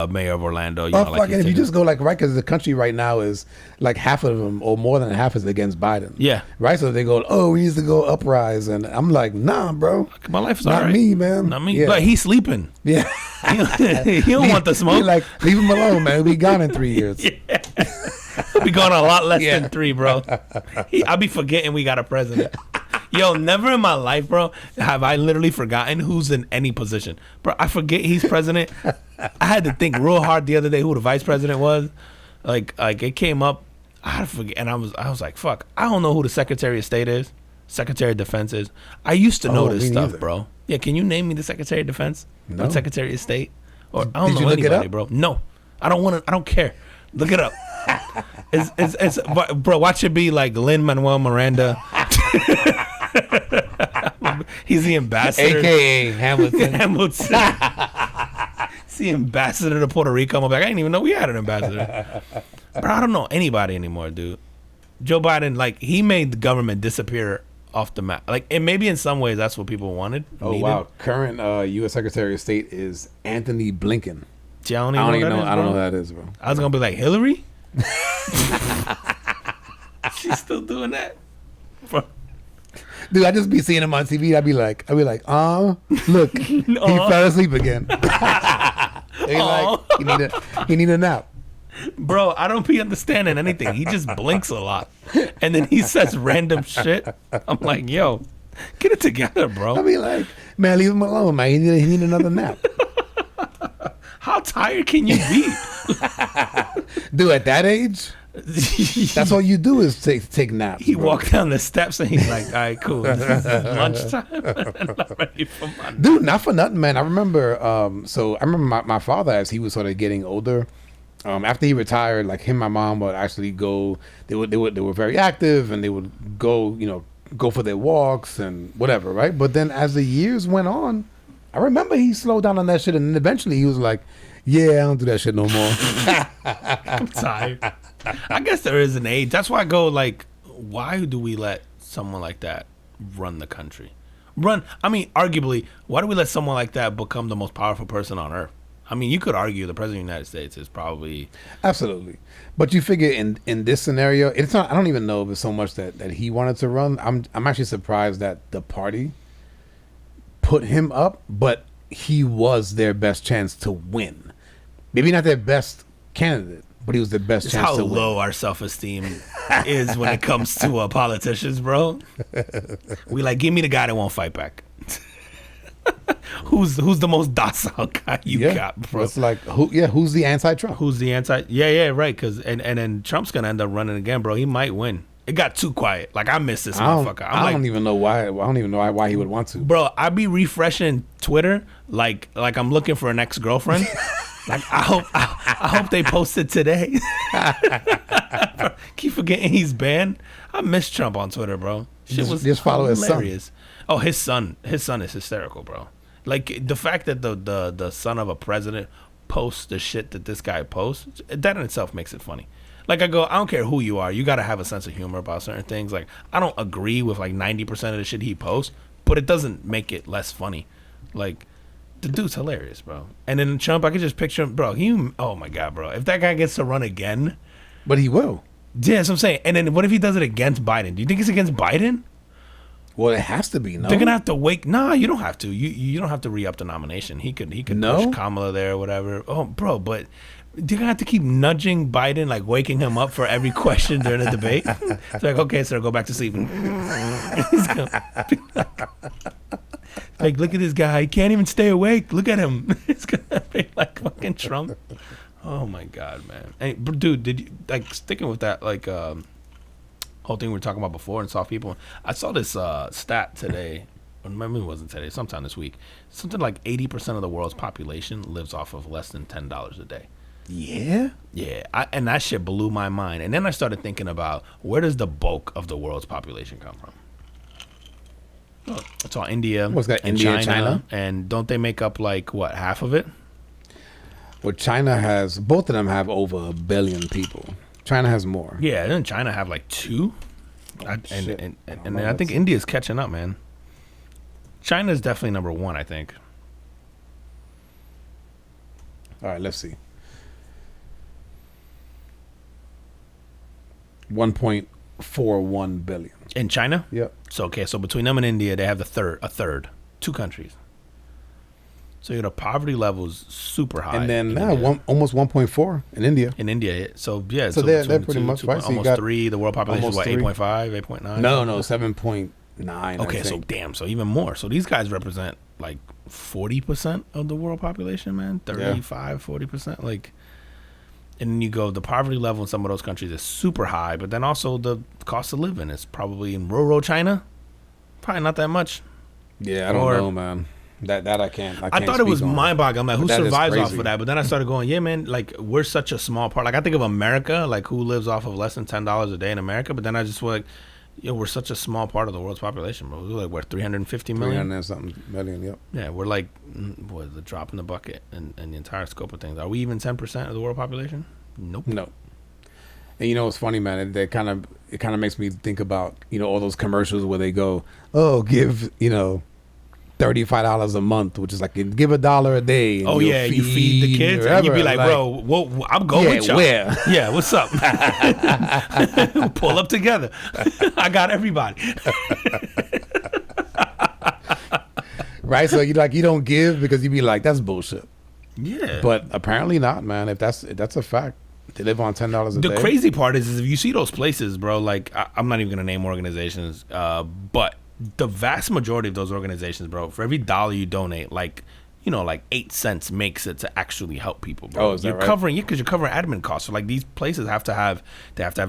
mayor of Orlando." You know, like fucking, if you just go like, right, because the country right now is like half of them or more than half is against Biden. Yeah. Right. So they go, "Oh, we need to go uprise," and I'm like, "Nah, bro, my life's not alright. me, man. Not me." Yeah. But he's sleeping. Yeah. He don't want the smoke. Like, leave him alone, man. We gone in 3 years. Yeah. He'll be going a lot less than 3, bro. I'll be forgetting we got a president. Yo, never in my life, bro, have I literally forgotten who's in any position. Bro, I forget he's president. I had to think real hard the other day who the vice president was. Like it came up. I had to forget, and I was like, fuck, I don't know who the Secretary of State is, Secretary of Defense is. I used to know this stuff, bro. Yeah, can you name me the Secretary of Defense? No. Or Secretary of State? Or I don't Did you know look it anybody, up? bro. No, I don't care. Look it up. It's bro, watch it be like Lin-Manuel Miranda. He's the ambassador, AKA Hamilton. Hamilton. He's the ambassador to Puerto Rico. I'm like, I didn't even know we had an ambassador. But I don't know anybody anymore, dude. Joe Biden, like, he made the government disappear off the map. Like, and maybe in some ways that's what people wanted. Oh, needed. wow. Current U.S. Secretary of State is Anthony Blinken. See, I don't even know. I don't know who that is, bro. I was gonna be like, Hillary. She's still doing that, bro. Dude, I just be seeing him on TV. I'd be like, look, he fell asleep again. He like, he need a nap. Bro, I don't be understanding anything. He just blinks a lot, and then he says random shit. I'm like, yo, get it together, bro. I be like, man, leave him alone, man. He need another nap. How tired can you be? Dude, at that age, that's all you do is take naps. He bro. walked down the steps and he's like, all right, cool. This is lunchtime. I'm not ready for my nap. Dude, not for nothing, man. I remember, my father, as he was sort of getting older, after he retired, like him and my mom would actually go, they were very active, and they would go, go for their walks and whatever, right? But then as the years went on, I remember he slowed down on that shit, and then eventually he was like, yeah, I don't do that shit no more. I'm tired. I guess there is an age. That's why I go, like, why do we let someone like that run the country? Arguably, why do we let someone like that become the most powerful person on earth? I mean, you could argue the president of the United States is probably... Absolutely. But you figure in this scenario, it's not, I don't even know if it's so much that he wanted to run. I'm actually surprised that the party put him up, but he was their best chance to win. Maybe not their best candidate, but he was the best chance to win. How low our self-esteem is when it comes to politicians, bro. We like, give me the guy that won't fight back. Who's the most docile guy you got, bro? It's like, who's the anti-Trump? Who's the anti? Yeah, right. Because and then Trump's gonna end up running again, bro. He might win. It got too quiet. Like, I miss this motherfucker. I don't even know why. I don't even know why he would want to. Bro, I be refreshing Twitter like I'm looking for an ex-girlfriend. Like, I hope they posted today. Keep forgetting he's banned. I miss Trump on Twitter, bro. Shit was just follow hilarious. his son. Oh, his son is hysterical, bro. Like, the fact that the son of a president posts the shit that this guy posts, that in itself makes it funny. Like, I don't care who you are, you got to have a sense of humor about certain things. Like, I don't agree with like 90% of the shit he posts, but it doesn't make it less funny. Like, the dude's hilarious, bro. And then Trump, I could just picture him, bro. Oh my God, bro. If that guy gets to run again. But he will. Yeah, that's what I'm saying. And then what if he does it against Biden? Do you think it's against Biden? Well, it has to be, no? They're gonna have to wait. Nah, you don't have to. You don't have to re-up the nomination. He could push Kamala there or whatever. Oh, bro, but they're gonna have to keep nudging Biden, like waking him up for every question during the debate. It's like, okay, sir, go back to sleep. He's gonna be like, look at this guy. He can't even stay awake. Look at him. It's gonna be like fucking Trump. Oh my God, man. Hey, dude, did you like sticking with that like whole thing we were talking about before and soft people? I saw this stat today, or maybe it wasn't today, sometime this week. Something like 80% of the world's population lives off of less than $10 a day. Yeah? Yeah, and that shit blew my mind. And then I started thinking about, where does the bulk of the world's population come from? Oh, it's all India. What's that, and India, China? And don't they make up like, what, half of it? Well, China both of them have over 1 billion people. China has more. Yeah, didn't China have like 2? Shit. And I think India's catching up, man. China's definitely number 1, I think. All right, let's see. 1.41 billion. In China? Yep. So between them and India, they have a third, 2 countries. So the poverty level is super high. And then now almost 1.4 in India. In India, so yeah. So they're pretty much right. So almost 3. The world population is what, 3. 8.5, 8.9? No, 7.9. Okay, so damn, so even more. So these guys represent like 40% of the world population, man. 35, 40%. Like, and then you go, the poverty level in some of those countries is super high, but then also the cost of living is probably in rural China, probably not that much. Yeah, I don't know, man. That I can't. I thought it was mind-boggling. I'm like, who survives off of that? But then I started going, yeah, man. Like, we're such a small part. Like, I think of America, like who lives off of less than $10 a day in America. But then I just was like, we're such a small part of the world's population, bro. We're like, what, 350 million? 300 and something million. Yep. Yeah, we're like, what, the drop in the bucket and the entire scope of things. Are we even 10% of the world population? Nope. No. And you know what's funny, man? It kind of makes me think about all those commercials where they go, oh, give $35 a month, which is like give $1 a day. Oh yeah, you feed the kids, and you be like, bro, well, I'm going with y'all. Where? Yeah, what's up? Pull up together. I got everybody. Right, so you don't give because you be like, that's bullshit. Yeah, but apparently not, man. If that's a fact, they live on $10 a day. The crazy part is if you see those places, bro. Like I'm not even gonna name organizations, but the vast majority of those organizations, bro, for every dollar you donate, like 8 cents makes it to actually help people, bro. Oh, is that right? Because you're covering admin costs. So like these places have to have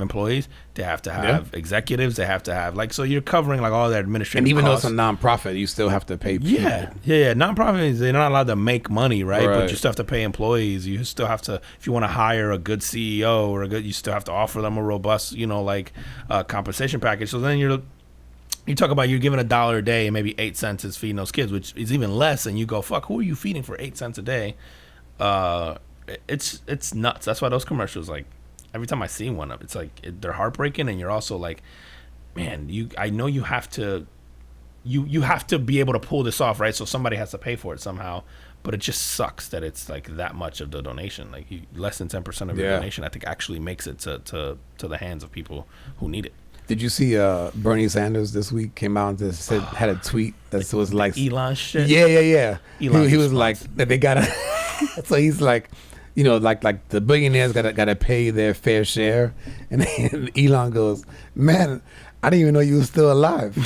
employees, they have to have executives, they have to have so you're covering like all their administrative and even costs. though it's a nonprofit, you still have to pay people. Yeah. Nonprofits, they're not allowed to make money, right? But you still have to pay employees. You still have to, if you want to hire a good CEO or you still have to offer them a robust, compensation package. So then you talk about you're giving $1 a day and maybe 8 cents is feeding those kids, which is even less. And you go, fuck, who are you feeding for 8 cents a day? It's nuts. That's why those commercials, like every time I see one of, it's like they're heartbreaking. And you're also like, man, I know you have to be able to pull this off, right? So somebody has to pay for it somehow. But it just sucks that it's like that much of the donation, like less than 10% of your donation, I think actually makes it to the hands of people who need it. Did you see Bernie Sanders this week came out and said, had a tweet that was like Elon shit? Yeah. Elon he was like that they gotta. So he's like, like the billionaires gotta pay their fair share, and then Elon goes, man, I didn't even know you were still alive.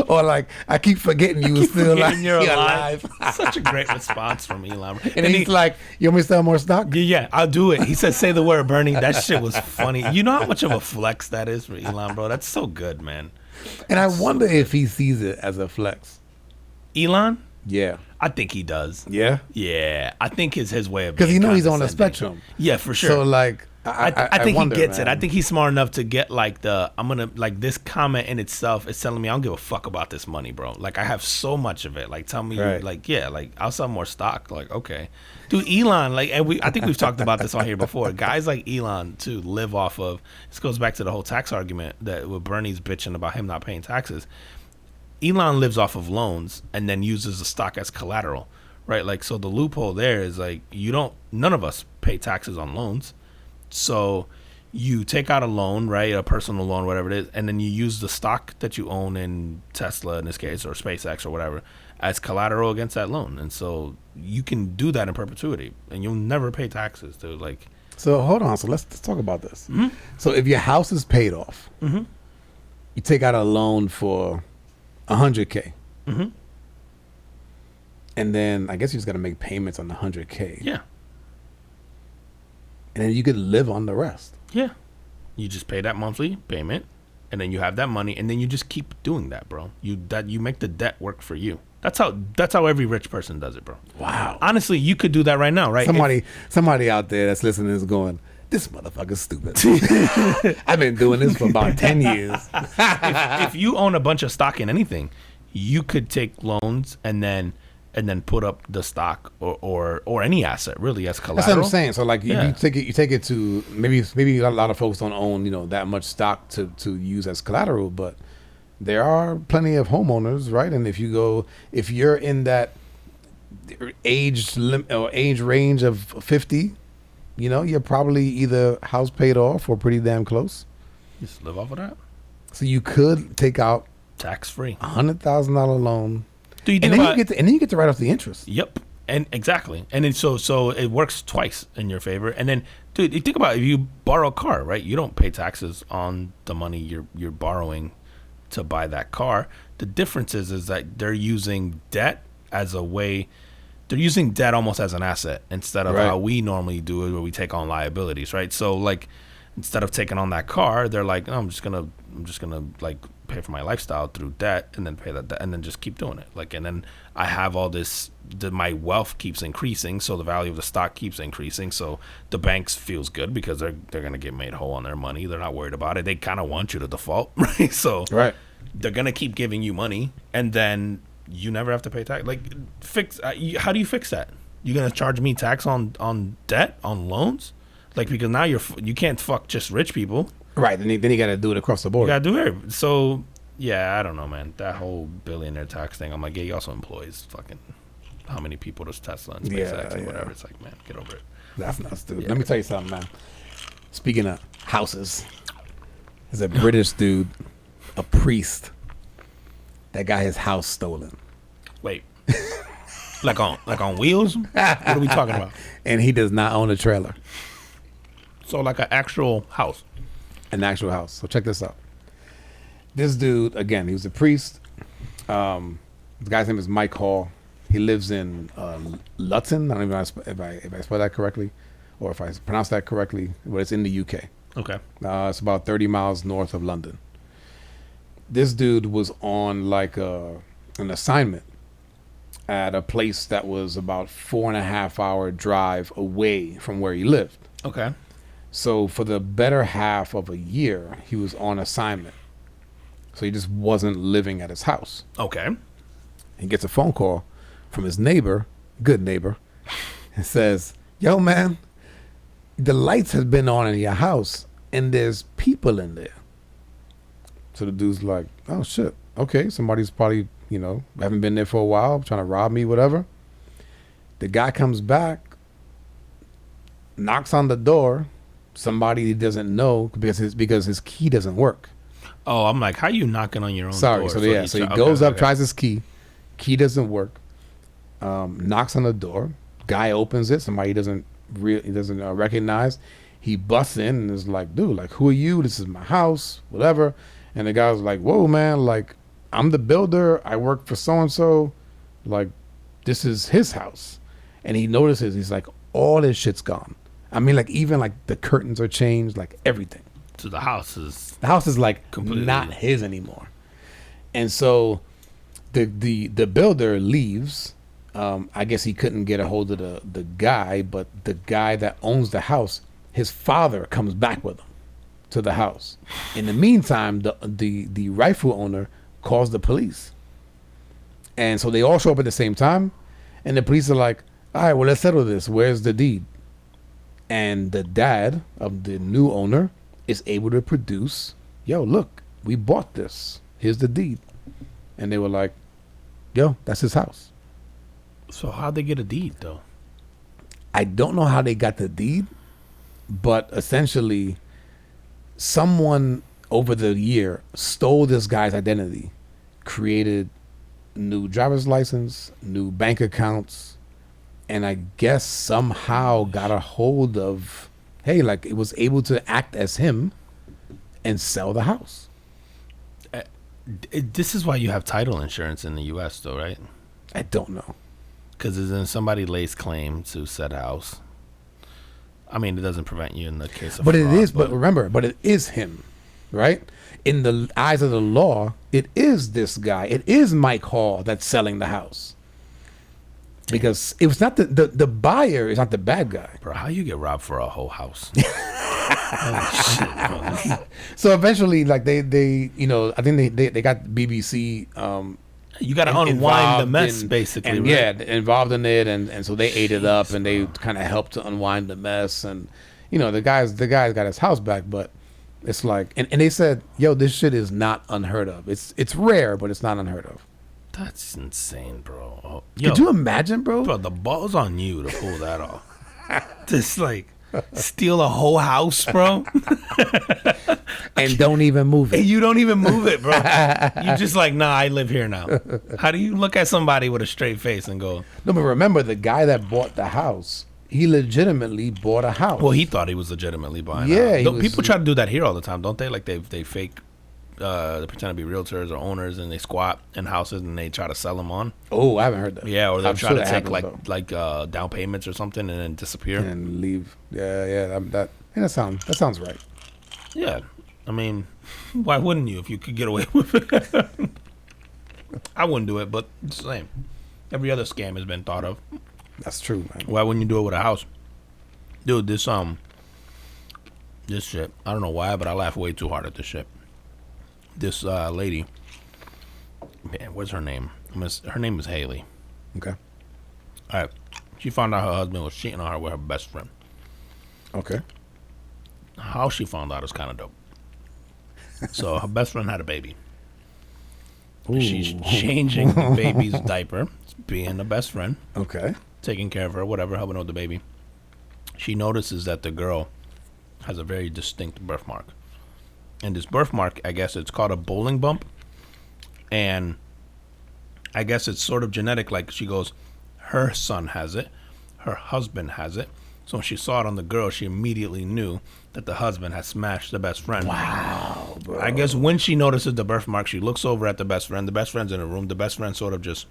Or like, I keep forgetting you were still alive. You're alive. Such a great response from Elon. And he's like, you want me to sell more stock? Yeah, I'll do it. He said, say the word, Bernie. That shit was funny. You know how much of a flex that is for Elon, bro? That's so good, man. And I wonder if he sees it as a flex. Elon? Yeah. I think he does. Yeah? Yeah. I think his way of because he's on the spectrum. Yeah, for sure. So like, I think wonder, he gets man. it. I think he's smart enough to get like this comment in itself is telling me I don't give a fuck about this money, bro. Like I have so much of it. Like tell me, like I'll sell more stock. Like okay, dude, Elon. Like I think we've talked about this on here before. Guys like Elon too live off of. This goes back to the whole tax argument that with Bernie's bitching about him not paying taxes. Elon lives off of loans and then uses the stock as collateral, right? Like so the loophole there is like none of us pay taxes on loans. So you take out a loan, right, a personal loan, whatever it is, and then you use the stock that you own in Tesla in this case or SpaceX or whatever as collateral against that loan. And so you can do that in perpetuity and you'll never pay taxes, dude. Like, so hold on. So let's talk about this. Mm-hmm. So if your house is paid off, mm-hmm. you take out a loan for $100K. Mm-hmm. And then I guess you just got to make payments on the $100K. Yeah. And then you could live on the rest. Yeah. You just pay that monthly payment and then you have that money and then you just keep doing that, bro. You make the debt work for you. That's how every rich person does it, bro. Wow. Honestly, you could do that right now, right? Somebody out there that's listening is going, this motherfucker's stupid. I've been doing this for about 10 years. if you own a bunch of stock in anything, you could take loans and then and then put up the stock or any asset really as collateral. That's what I'm saying. So like Yeah. you take it to maybe a lot of folks don't own that much stock to use as collateral, but there are plenty of homeowners, right? And if you're in that age range of 50, you're probably either house paid off or pretty damn close. Just live off of that. So you could take out Tax free. $100,000 loan, Do you and think then you get to write off the interest. Yep. And exactly. And then so it works twice in your favor. And then, dude, you think about it, if you borrow a car, right? You don't pay taxes on the money you're borrowing to buy that car. The difference is that they're using debt as a way. They're using debt almost as an asset instead of how we normally do it, where we take on liabilities, right? So like, instead of taking on that car, they're like, I'm just gonna like pay for my lifestyle through debt, and then pay that debt, and then just keep doing it. Like, and then I have all this. My wealth keeps increasing, so the value of the stock keeps increasing. So the banks feels good because they're gonna get made whole on their money. They're not worried about it. They kind of want you to default, right? So they're gonna keep giving you money, and then you never have to pay tax. Like, how do you fix that? You gonna charge me tax on debt, on loans? Like, because now you can't fuck just rich people. Right. Then you got to do it across the board. You got to do it. So, yeah, I don't know, man. That whole billionaire tax thing, I'm like, yeah, he also employs fucking how many people does Tesla and SpaceX and whatever. It's like, man, get over it. That's nuts, dude. Yeah. Let me tell you something, man. Speaking of houses, there's a British dude, a priest, that got his house stolen. Wait. like on wheels? What are we talking about? And he does not own a trailer. So like an actual house. An actual house. So check this out. This dude, again, he was a priest. The guy's name is Mike Hall. He lives in Luton. I don't even know if I spell that correctly or if I pronounce that correctly, but it's in the UK. Okay. It's about 30 miles north of London. This dude was on like an assignment at a place that was about 4.5 hour drive away from where he lived. Okay. So for the better half of a year, he was on assignment. So he just wasn't living at his house. Okay. He gets a phone call from his neighbor, good neighbor, and says, yo, man, the lights have been on in your house and there's people in there. So the dude's like, oh, shit. Okay, somebody's probably, haven't been there for a while, trying to rob me, whatever. The guy comes back, knocks on the door. Somebody he doesn't know because his key doesn't work. Oh, I'm like, how you knocking on your own door? So he goes up, tries his key doesn't work. Knocks on the door. Guy opens it. Somebody he doesn't recognize. He busts in and is like, dude, like, who are you? This is my house, whatever. And the guy was like, whoa, man, like, I'm the builder. I work for so and so. Like, this is his house. And he notices, he's like, all his shit's gone. I mean, like, even like the curtains are changed, like everything. So the house is like completely not his anymore. And so the builder leaves. I guess he couldn't get a hold of the guy, but the guy that owns the house, his father comes back with him to the house. In the meantime, the rightful owner calls the police. And so they all show up at the same time, and the police are like, all right, well, let's settle this. Where's the deed? And the dad of the new owner is able to produce, yo, look, we bought this. Here's the deed. And they were like, yo, that's his house. So how'd they get a deed, though? I don't know how they got the deed, but essentially someone over the year stole this guy's identity, created new driver's license, new bank accounts, and I guess somehow got a hold of, hey, like it was able to act as him and sell the house. This is why you have title insurance in the U.S., though, right? I don't know. Because then somebody lays claim to said house. I mean, it doesn't prevent you in the case of fraud. But remember, it is him, right? In the eyes of the law, it is this guy. It is Mike Hall that's selling the house. Because it was not the buyer is not the bad guy. Bro, how you get robbed for a whole house? Holy shit, bro. So eventually, like they I think they got BBC You got to unwind the mess, basically. And right? yeah, involved in it, and so they ate it up, and they kind of helped to unwind the mess, and the guy's got his house back, but it's like, and they said, yo, this shit is not unheard of. It's rare, but it's not unheard of. That's insane, bro. Oh, could you imagine, bro? Bro, the ball's on you to pull that off. Just like steal a whole house, bro. And don't even move it. And you don't even move it, bro. You just like, nah, I live here now. How do you look at somebody with a straight face and go? No, but remember, the guy that bought the house, he legitimately bought a house. Well, he thought he was legitimately buying. Yeah, people try to do that here all the time, don't they? Like they fake, they pretend to be realtors or owners, and they squat in houses and they try to sell them on. Oh, I haven't heard that. Yeah, or they'll try to take happens, like down payments or something and then disappear and leave. Yeah, that sounds right. Yeah, I mean, why wouldn't you if you could get away with it? I wouldn't do it, but it's the same. Every other scam has been thought of. That's true, man. Why wouldn't you do it with a house? Dude, this shit, I don't know why, but I laugh way too hard at this shit. This lady, man, what's her name? Her name is Haley. Okay. All right. She found out her husband was cheating on her with her best friend. Okay. How she found out is kind of dope. So her best friend had a baby. Ooh. She's changing the baby's diaper, being the best friend. Okay. Taking care of her, whatever, helping her with the baby. She notices that the girl has a very distinct birthmark. And this birthmark, I guess it's called a bowling bump. And I guess it's sort of genetic. Like she goes, her son has it. Her husband has it. So when she saw it on the girl, she immediately knew that the husband had smashed the best friend. Wow, bro. I guess when she notices the birthmark, she looks over at the best friend. The best friend's in the room. The best friend sort of just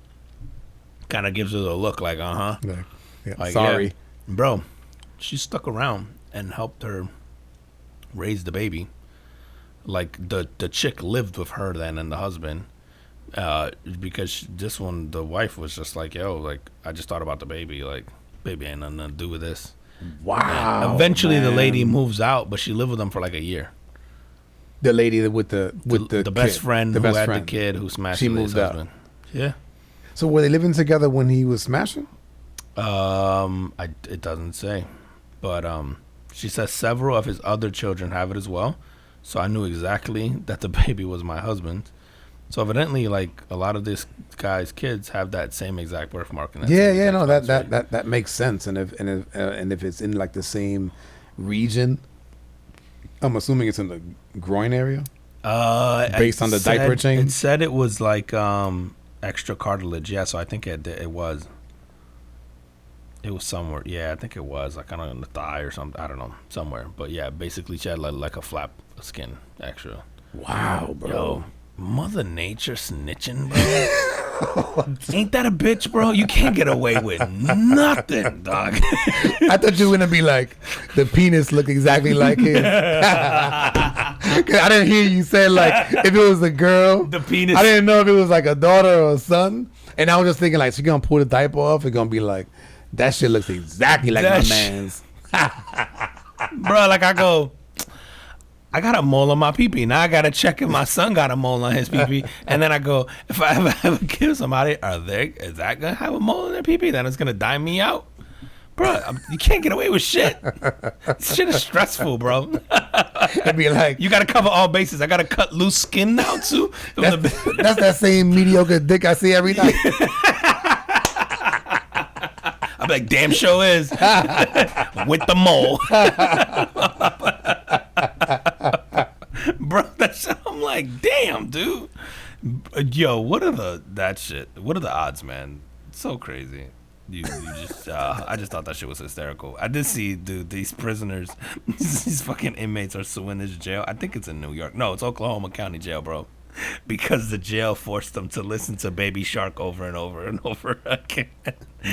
kind of gives her a look like, like, sorry. Yeah. Bro, she stuck around and helped her raise the baby. Like, the chick lived with her then and the husband. Because the wife was just like, yo, like, I just thought about the baby. Like, baby ain't nothing to do with this. Wow. And eventually, man. the lady moves out, but she lived with them for like a year. The lady with the best kid. friend the who best had friend. the kid who smashed She his moved husband. out. Yeah. So were they living together when he was smashing? It doesn't say, but she says several of his other children have it as well. So I knew exactly that the baby was my husband. So evidently, like, a lot of this guy's kids have that same exact birthmark. And that makes sense. And if it's in like the same region, I'm assuming it's in the groin area. Based on the diaper change. It said it was like extra cartilage. Yeah, so I think it was. It was somewhere. Yeah, I think it was like kind of in the thigh or something. I don't know, somewhere. But yeah, basically she had like a flap of skin extra. Wow, bro. Yo, Mother Nature snitching, bro. Ain't that a bitch, bro? You can't get away with nothing, dog. I thought you were gonna be like, the penis looked exactly like his. I didn't hear you say like if it was a girl. The penis. I didn't know if it was like a daughter or a son. And I was just thinking like, she's gonna pull the diaper off. It's gonna be like, that shit looks exactly like my man's. Bro, like I got a mole on my pee-pee. Now I got to check if my son got a mole on his pee-pee. And then I go, if I ever have a kid with somebody, is that going to have a mole in their pee-pee? Then it's going to dime me out. Bro, you can't get away with shit. This shit is stressful, bro. It'd be like, you got to cover all bases. I got to cut loose skin now, too. That's that same mediocre dick I see every night. I'm like, damn show is. With the mole. Bro, I'm like, damn, dude. Yo, what are the odds, man? It's so crazy. You just I just thought that shit was hysterical. I did see, dude, these prisoners, these fucking inmates are suing this jail. I think it's in New York. No, it's Oklahoma County Jail, bro. Because the jail forced them to listen to Baby Shark over and over and over again.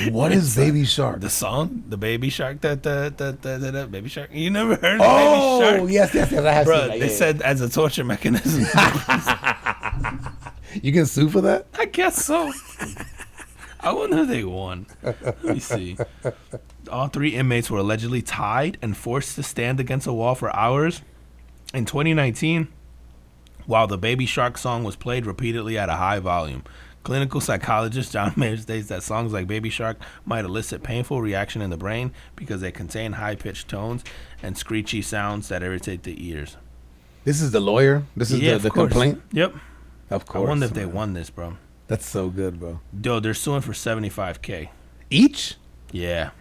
What is Baby Shark? The song, the Baby Shark, the Baby Shark. You never heard of Baby Shark? Oh, yes, I have bro, seen that. They said as a torture mechanism. You can sue for that? I guess so. I wonder if they won. Let me see. All three inmates were allegedly tied and forced to stand against a wall for hours. In 2019, while the Baby Shark song was played repeatedly at a high volume, Clinical psychologist John Mayer states that songs like Baby Shark might elicit painful reaction in the brain because they contain high-pitched tones and screechy sounds that irritate the ears. This is the lawyer? This is the complaint? Yep. Of course. I wonder if they won this, bro. That's so good, bro. Yo, they're suing for $75K. Each? Yeah.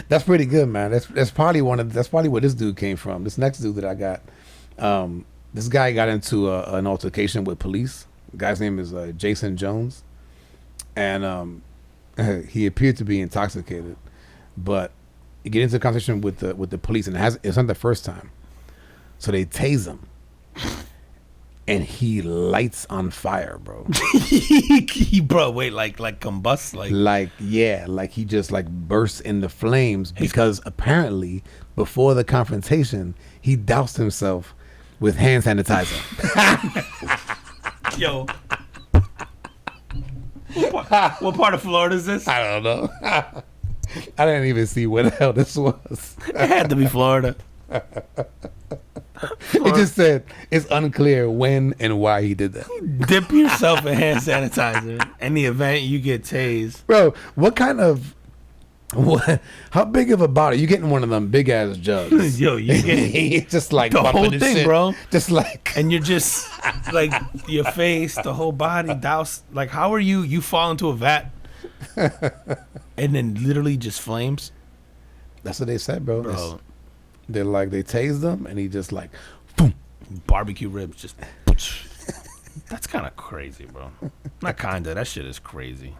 That's pretty good, man. That's probably that's probably where this dude came from. This next dude that I got, this guy got into an altercation with police. The guy's name is Jason Jones, and he appeared to be intoxicated, but he get into a conversation with the police, and it's not the first time. So they tase him, and he lights on fire, bro. Bro, wait, like combust, like he just like bursts into flames because apparently before the confrontation he doused himself with hand sanitizer. Yo, what part of Florida is this? I don't know. I didn't even see where the hell this was. It had to be Florida. It just said it's unclear when and why he did that. Dip yourself in hand sanitizer. In the event you get tased. Bro, how big of a bottle? You getting one of them big ass jugs? Yo, you getting just like the whole thing, shit. bro. Just like, and you're just like your face, the whole body doused. Like, how are you fall into a vat and then literally just flames? That's what they said, bro. They're like, they tased him and he just like, boom. Barbecue ribs just. That's kind of crazy, bro. Not kinda. That shit is crazy.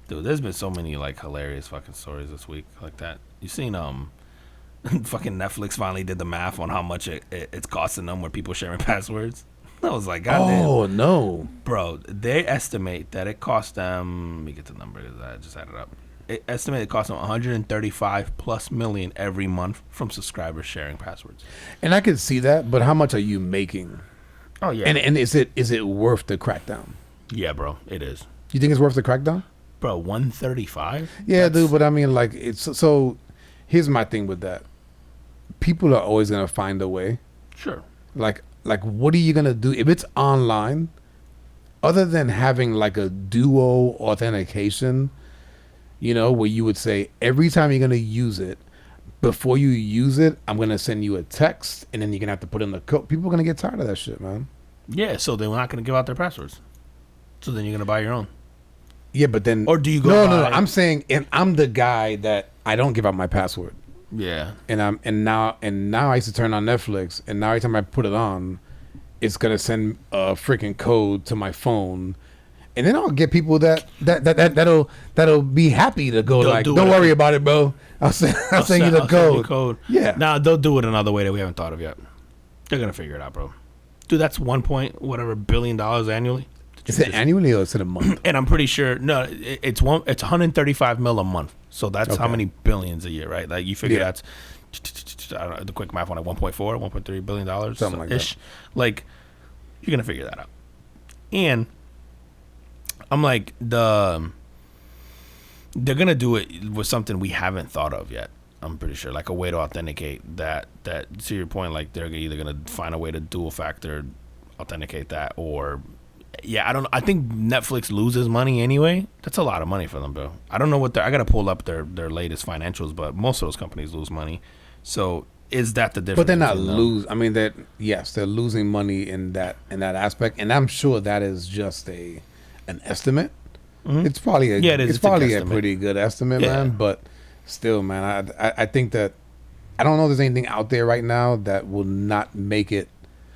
Dude, there's been so many like hilarious fucking stories this week like that. You seen fucking Netflix finally did the math on how much it's costing them where people sharing passwords. I was like, God damn. Oh no, bro! They estimate that it cost them. Let me get the number. I just added up. It estimated it cost them 135 plus million every month from subscribers sharing passwords. And I could see that, but how much are you making? Oh yeah. And is it worth the crackdown? Yeah, bro, it is. You think it's worth the crackdown? Bro, 135? Yeah, dude, but I mean, like, it's so. Here's my thing with that. People are always gonna find a way. Sure. Like, what are you gonna do if it's online? Other than having like a duo authentication, where you would say every time you're gonna use it, before you use it, I'm gonna send you a text, and then you're gonna have to put in the code. People are gonna get tired of that shit, man. Yeah, so they're not gonna give out their passwords. So then you're gonna buy your own. Yeah, but then or do you go? No. I'm saying, and I'm the guy that I don't give out my password. Yeah. And now I used to turn on Netflix, and now every time I put it on, it's gonna send a freaking code to my phone, and then I'll get people that'll be happy to go don't worry about it, bro. I'll send you the code. Yeah. Nah, they'll do it another way that we haven't thought of yet. They're gonna figure it out, bro. Dude, that's $1 billion annually. Is it annually or is it a month? And I'm pretty sure it's 135 mil a month. So that's how many billions a year, right? Like you figure that's I don't know, the quick math on like 1.3 billion dollars, something like that. Like you're gonna figure that out. And I'm like they're gonna do it with something we haven't thought of yet. I'm pretty sure, like a way to authenticate that. To your point, like they're either gonna find a way to dual factor authenticate that, or I don't know. I think Netflix loses money anyway. That's a lot of money for them, bro. I don't know what I gotta pull up their latest financials, but most of those companies lose money. So is that the difference? But they're not losing. I mean, they're losing money in that aspect, and I'm sure that is just an estimate. Mm-hmm. It's probably it's probably a pretty good estimate, man. But still, man, I think that I don't know if there's anything out there right now that will not make it,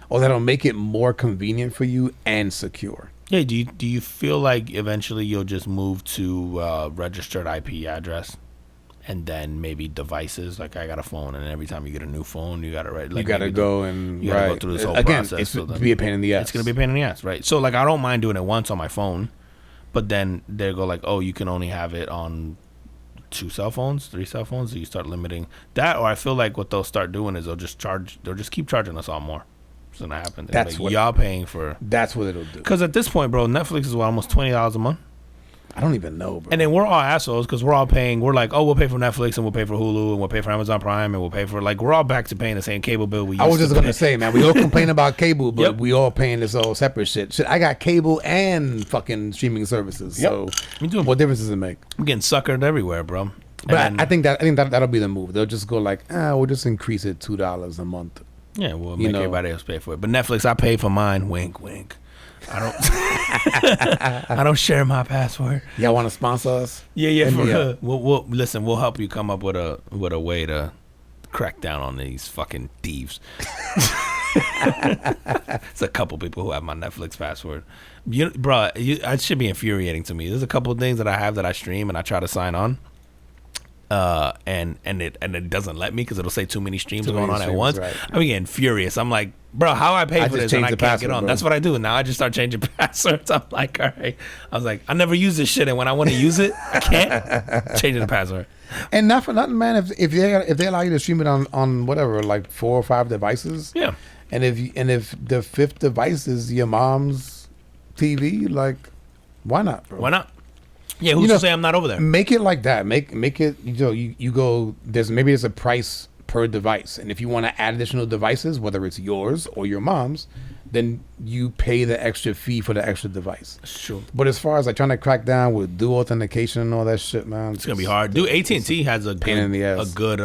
or that'll make it more convenient for you and secure. Yeah. Do you feel like eventually you'll just move to registered IP address, and then maybe devices? Like I got a phone, and every time you get a new phone, you gotta you gotta go through this whole process. It's to be a pain in the ass. It's gonna be a pain in the ass, right? So like I don't mind doing it once on my phone, but then they go like, oh, you can only have it on 2 cell phones, 3 cell phones. So you start limiting that, or I feel like what they'll start doing is they'll just keep charging us all more. So that happens. That's like, what y'all paying for. That's what it'll do. Because at this point, bro, Netflix is almost $20 a month. I don't even know, bro. And then we're all assholes because we're all paying. We're like, oh, we'll pay for Netflix and we'll pay for Hulu and we'll pay for Amazon Prime and we'll pay for, like, we're all back to paying the same cable bill we used to I was just pay. gonna say, man, we all complain about cable, but Yep. we all paying this all separate shit. Shit, I got cable and fucking streaming services. Yep. So Me too. what difference does it make? I'm getting suckered everywhere, bro. But And I think that'll be the move. They'll just go like, we'll just increase it $2 a month. yeah, we'll you make know. everybody else pay for it. But Netflix, I pay for mine. Wink, wink. I don't. I don't share my password. Y'all want to sponsor us? Yeah. For, Yeah. we'll listen. We'll help you come up with a way to crack down on these fucking thieves. It's a couple people who have my Netflix password. It should be infuriating to me. There's a couple of things that I have that I stream and I try to sign on. And it doesn't let me because it'll say too many streams going on at once. Right. I'm getting furious. I'm like, bro, how I pay for this and I can't get on? Bro. That's what I do. Now I just start changing passwords. I'm like, all right. I was like, I never use this shit, and when I want to use it, I can't. Changing the password. And not for nothing, man. If they allow you to stream it on whatever, like 4 or 5 devices, Yeah. and if the 5th device is your mom's TV, like, why not, bro? Why not? Yeah, who's to say I'm not over there? Make it like that. Make it. You go. There's a price per device, and if you want to add additional devices, whether it's yours or your mom's, then you pay the extra fee for the extra device. Sure. But as far as like trying to crack down with dual authentication and all that shit, man, It's gonna be hard. Dude, AT&T has a pain in the ass. good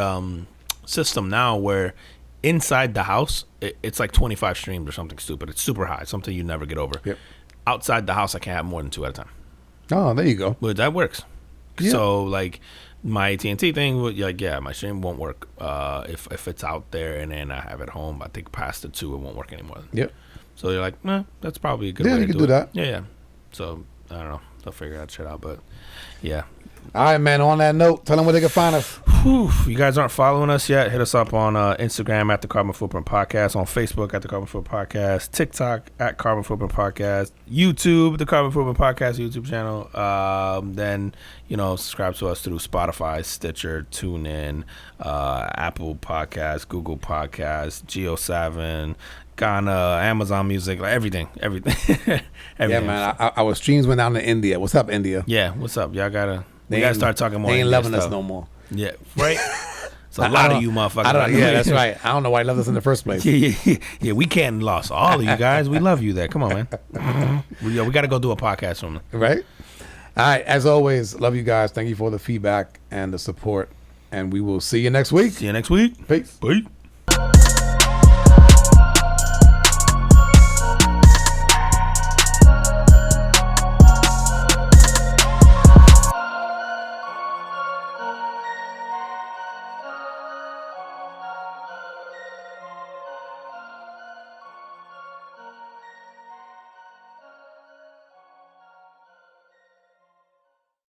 system now where inside the house it's like 25 streams or something stupid. It's super high, something you never get over. Yep. Outside the house, I can't have more than 2 at a time. Oh, there you go. But that works. Yeah. So like my AT&T thing, like my stream won't work if it's out there and then I have it home. I think past the 2, it won't work anymore. Yep. So you're like, that's probably a good Yeah, way you to can do do it. that. Yeah. So I don't know. They'll figure that shit out. But yeah. All right, man. On that note, tell them where they can find us. Whew, you guys aren't following us yet, hit us up on Instagram at the Carbon Footprint Podcast, on Facebook at the Carbon Footprint Podcast, TikTok at Carbon Footprint Podcast, YouTube, the Carbon Footprint Podcast YouTube channel. Then, subscribe to us through Spotify, Stitcher, TuneIn, Apple Podcasts, Google Podcasts, Geo7, Ghana, Amazon Music, like everything. Everything. Yeah, man. Our streams went down to India. What's up, India? Yeah, what's up? Y'all we gotta start talking more. They ain't India loving us stuff. no more. Yeah, right. It's a lot of you motherfuckers. Yeah, that's right. I don't know why he loved us in the first place. Yeah, we can't lost all of you guys. We love you there. Come on, man. We got to go do a podcast from them. Right? All right. As always, love you guys. Thank you for the feedback and the support. And we will see you next week. See you next week. Peace. Bye.